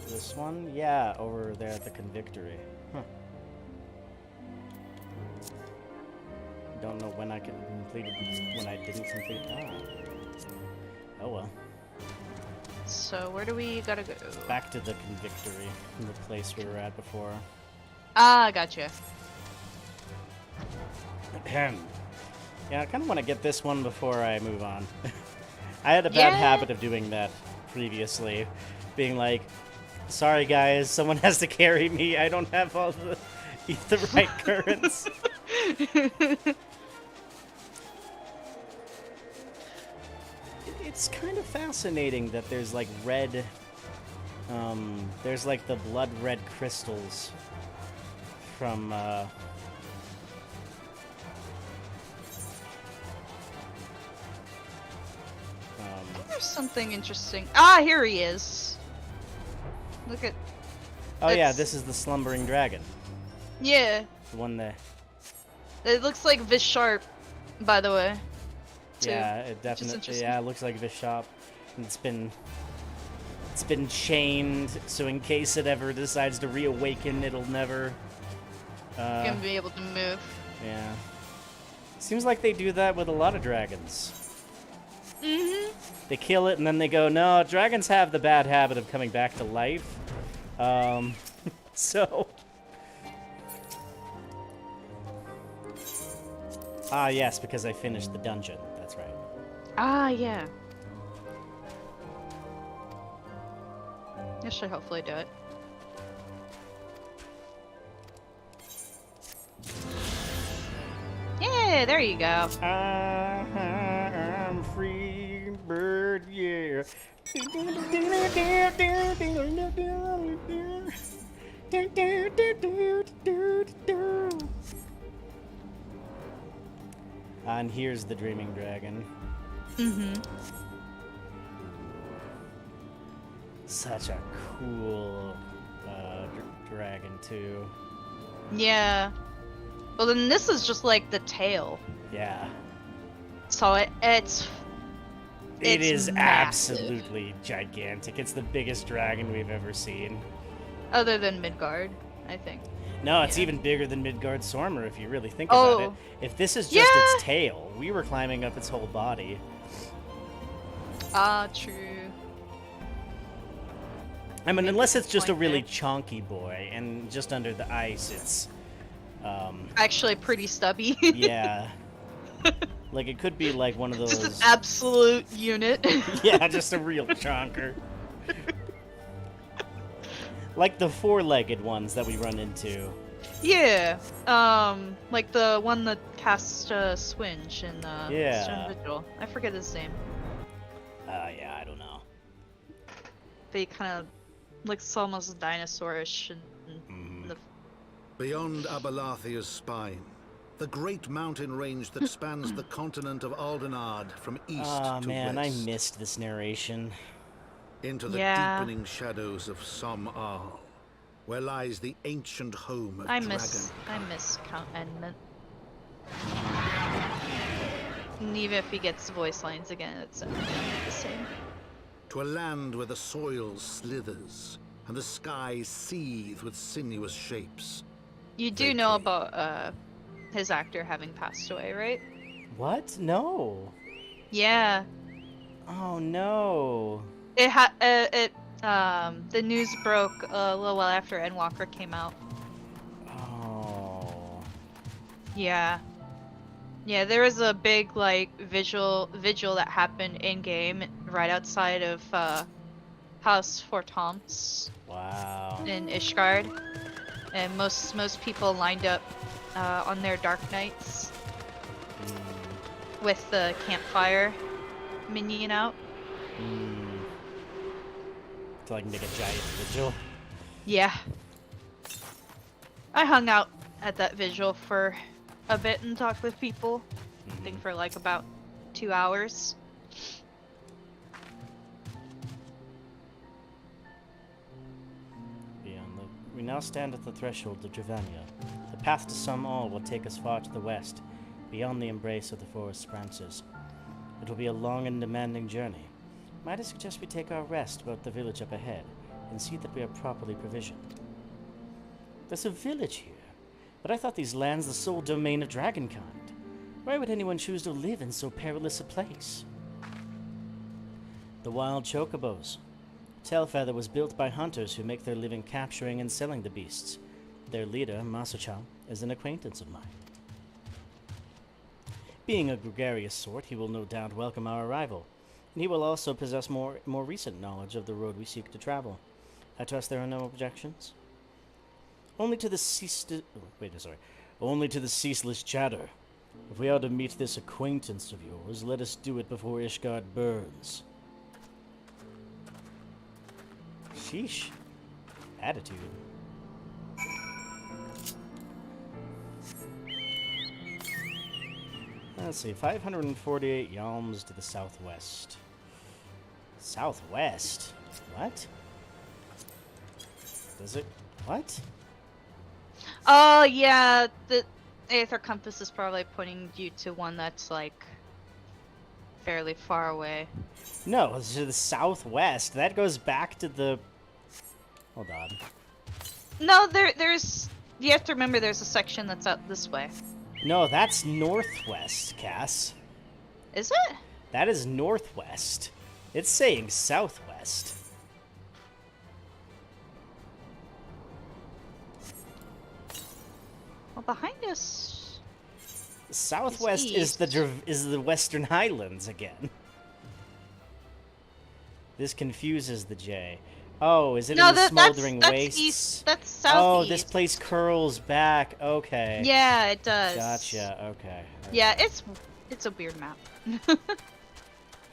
This one? Yeah, over there at the Convictory. Huh. Don't know when I completed when I didn't complete. Oh well. So where do we gotta go? Back to the Convictory, the place we were at before. Ah, gotcha. Yeah, I kind of want to get this one before I move on. I had a bad habit of doing that previously, being like, "Sorry guys, someone has to carry me. I don't have all the right currents." It's kind of fascinating that there's like red, there's like the blood red crystals from, There's something interesting. Ah, here he is. Look at. Oh yeah, this is the slumbering dragon. Yeah. The one that. It looks like Visharp, by the way. Too. Yeah, it definitely. Yeah, it looks like Bishop. And it's been chained, so in case it ever decides to reawaken, it'll never. Gonna be able to move. Yeah. Seems like they do that with a lot of dragons. Mm-hmm. They kill it and then they go, no, dragons have the bad habit of coming back to life. So. Ah, yes, because I finished the dungeon. That's right. Ah, yeah. This should hopefully do it. Yeah, there you go. I'm free bird, yeah. And here's the Dreaming Dragon. Mm-hmm. Such a cool dragon, too. Yeah. Well, then this is just like the tail. Yeah. So it's It is massive. absolutely gigantic. It's the biggest dragon we've ever seen. Other than Midgard, I think. No, it's even bigger than Midgard Sormer if you really think about it. If this is just its tail, we were climbing up its whole body. Ah, true. I mean, unless it's just a really chunky boy, and just under the ice, it's actually pretty stubby. yeah. Like, it could be like one of those... Just an absolute unit. Yeah, just a real chonker. Like the four-legged ones that we run into. Yeah. Like the one that casts Swinge in Stone Vigil. I forget his name. Yeah, I don't know. But he kind of looks almost dinosaurish. And the... Beyond Abalathia's spine, the great mountain range that spans the continent of Aldenard from east to man, west. I missed this narration. Into the deepening shadows of Som-Al, where lies the ancient home of I Dragon. miss Count Edmund. And even if he gets voice lines again, it's the same. To a land where the soil slithers and the skies seethe with sinuous shapes. You do know about his actor having passed away, right? What? No. Yeah. Oh no. The news broke a little while after Endwalker came out. Oh. Yeah. Yeah, there was a big like vigil that happened in game right outside of House Fortoms. Wow. In Ishgard, and most people lined up on their dark nights with the campfire minion out. To like make a giant vigil. Yeah. I hung out at that vigil for a bit and talked with people. I think for like about 2 hours. We now stand at the threshold of Dravania. The path to Som-Al will take us far to the west, beyond the embrace of the forest's branches. It will be a long and demanding journey. Might I suggest we take our rest about the village up ahead, and see that we are properly provisioned? There's a village here, but I thought these lands the sole domain of Dragonkind. Why would anyone choose to live in so perilous a place? The wild chocobos. Tailfeather was built by hunters who make their living capturing and selling the beasts. Their leader, Masucha, is an acquaintance of mine. Being a gregarious sort, he will no doubt welcome our arrival, and he will also possess more recent knowledge of the road we seek to travel. I trust there are no objections? Only to the ceaseless chatter. If we are to meet this acquaintance of yours, let us do it before Ishgard burns. Sheesh. Attitude. Let's see, 548 yalms to the southwest. Southwest? What? Does it? What? Oh, yeah, the Aether Compass is probably pointing you to one that's, like, fairly far away. No, it's to the southwest. That goes back to the... Hold on. No, there's... You have to remember there's a section that's out this way. No, that's northwest, Cass. Is it? That is northwest. It's saying southwest. Well, behind us... Southwest is the Western Highlands again. This confuses the J. Oh, is it in the smoldering wastes? East. That's southeast. Oh, this place curls back. Okay. Yeah, it does. Gotcha. Okay. Yeah, it's a weird map.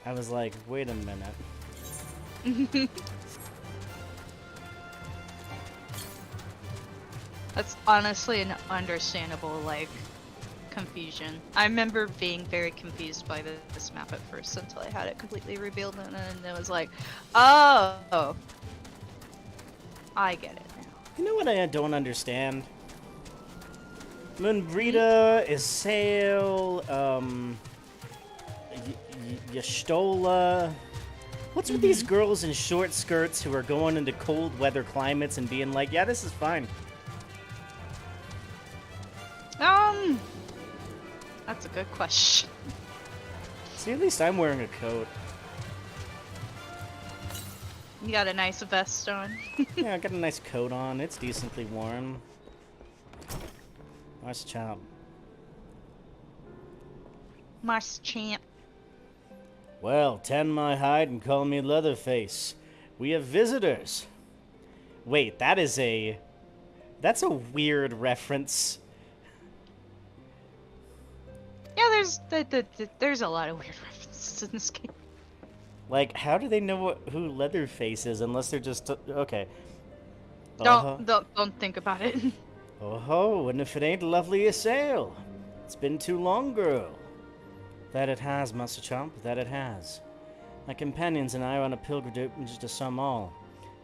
I was like, wait a minute. That's honestly an understandable, like, confusion. I remember being very confused by this map at first until I had it completely revealed, and then it was like, oh, I get it now. You know what I don't understand? Moonbrita, Isael, Y'shtola. What's with these girls in short skirts who are going into cold weather climates and being like, yeah, this is fine? That's a good question. See, at least I'm wearing a coat. You got a nice vest on. Yeah, I got a nice coat on. It's decently warm. Nice job. Nice champ. Well, tan my hide and call me Leatherface. We have visitors. Wait, that's a weird reference. Yeah, there's a lot of weird references in this game. Like, how do they know who Leatherface is unless they're just okay? Don't think about it. Oh ho! And if it ain't lovely Isael, it's been too long, girl. That it has, Master Chomp. That it has. My companions and I are on a pilgrimage to Samal.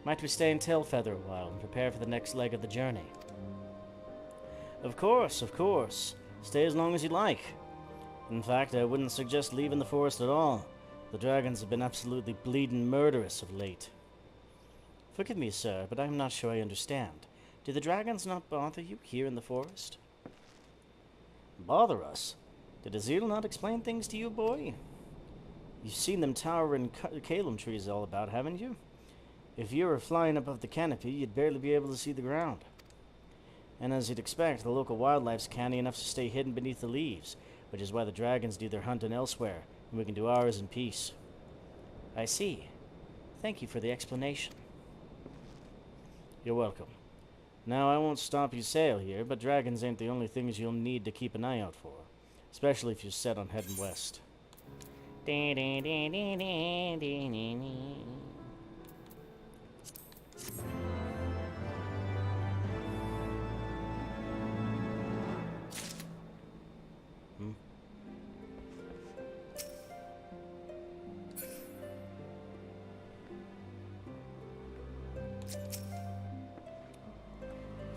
Might we stay in Tailfeather a while and prepare for the next leg of the journey? Of course, of course. Stay as long as you like. In fact, I wouldn't suggest leaving the forest at all. The dragons have been absolutely bleeding murderous of late. Forgive me, sir, but I'm not sure I understand. Do the dragons not bother you here in the forest? Bother us? Did Azil not explain things to you, boy? You've seen them towering Calum trees all about, haven't you? If you were flying above the canopy, you'd barely be able to see the ground. And as you'd expect, the local wildlife's canny enough to stay hidden beneath the leaves, which is why the dragons do their hunting elsewhere, and we can do ours in peace. I see. Thank you for the explanation. You're welcome. Now, I won't stop you sail here, but dragons ain't the only things you'll need to keep an eye out for, especially if you're set on heading west.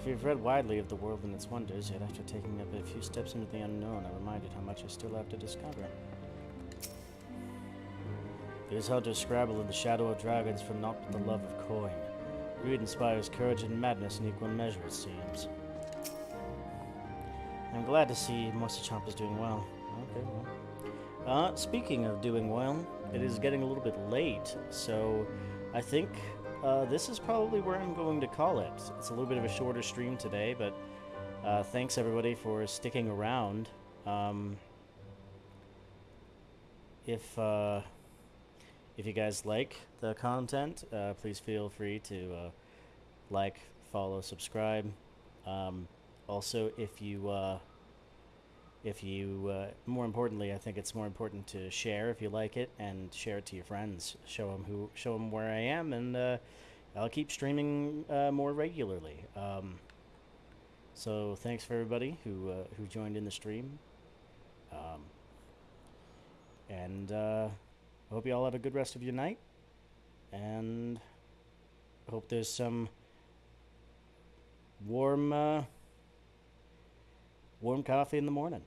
If you've read widely of the world and its wonders, yet after taking up a few steps into the unknown, I'm reminded how much I still have to discover. These hunters scrabble in the shadow of dragons for naught but the love of coin. Greed inspires courage and madness in equal measure, it seems. I'm glad to see Master Chomp is doing well. Okay, well. Speaking of doing well, it is getting a little bit late, so I think this is probably where I'm going to call it. It's a little bit of a shorter stream today, but thanks everybody for sticking around. If you guys like the content, please feel free to like, follow, subscribe. Also, if you more importantly, I think it's more important to share if you like it, and share it to your friends. Show them where I am, and I'll keep streaming more regularly. So thanks for everybody who joined in the stream, and I hope you all have a good rest of your night, and I hope there's some warm coffee in the morning.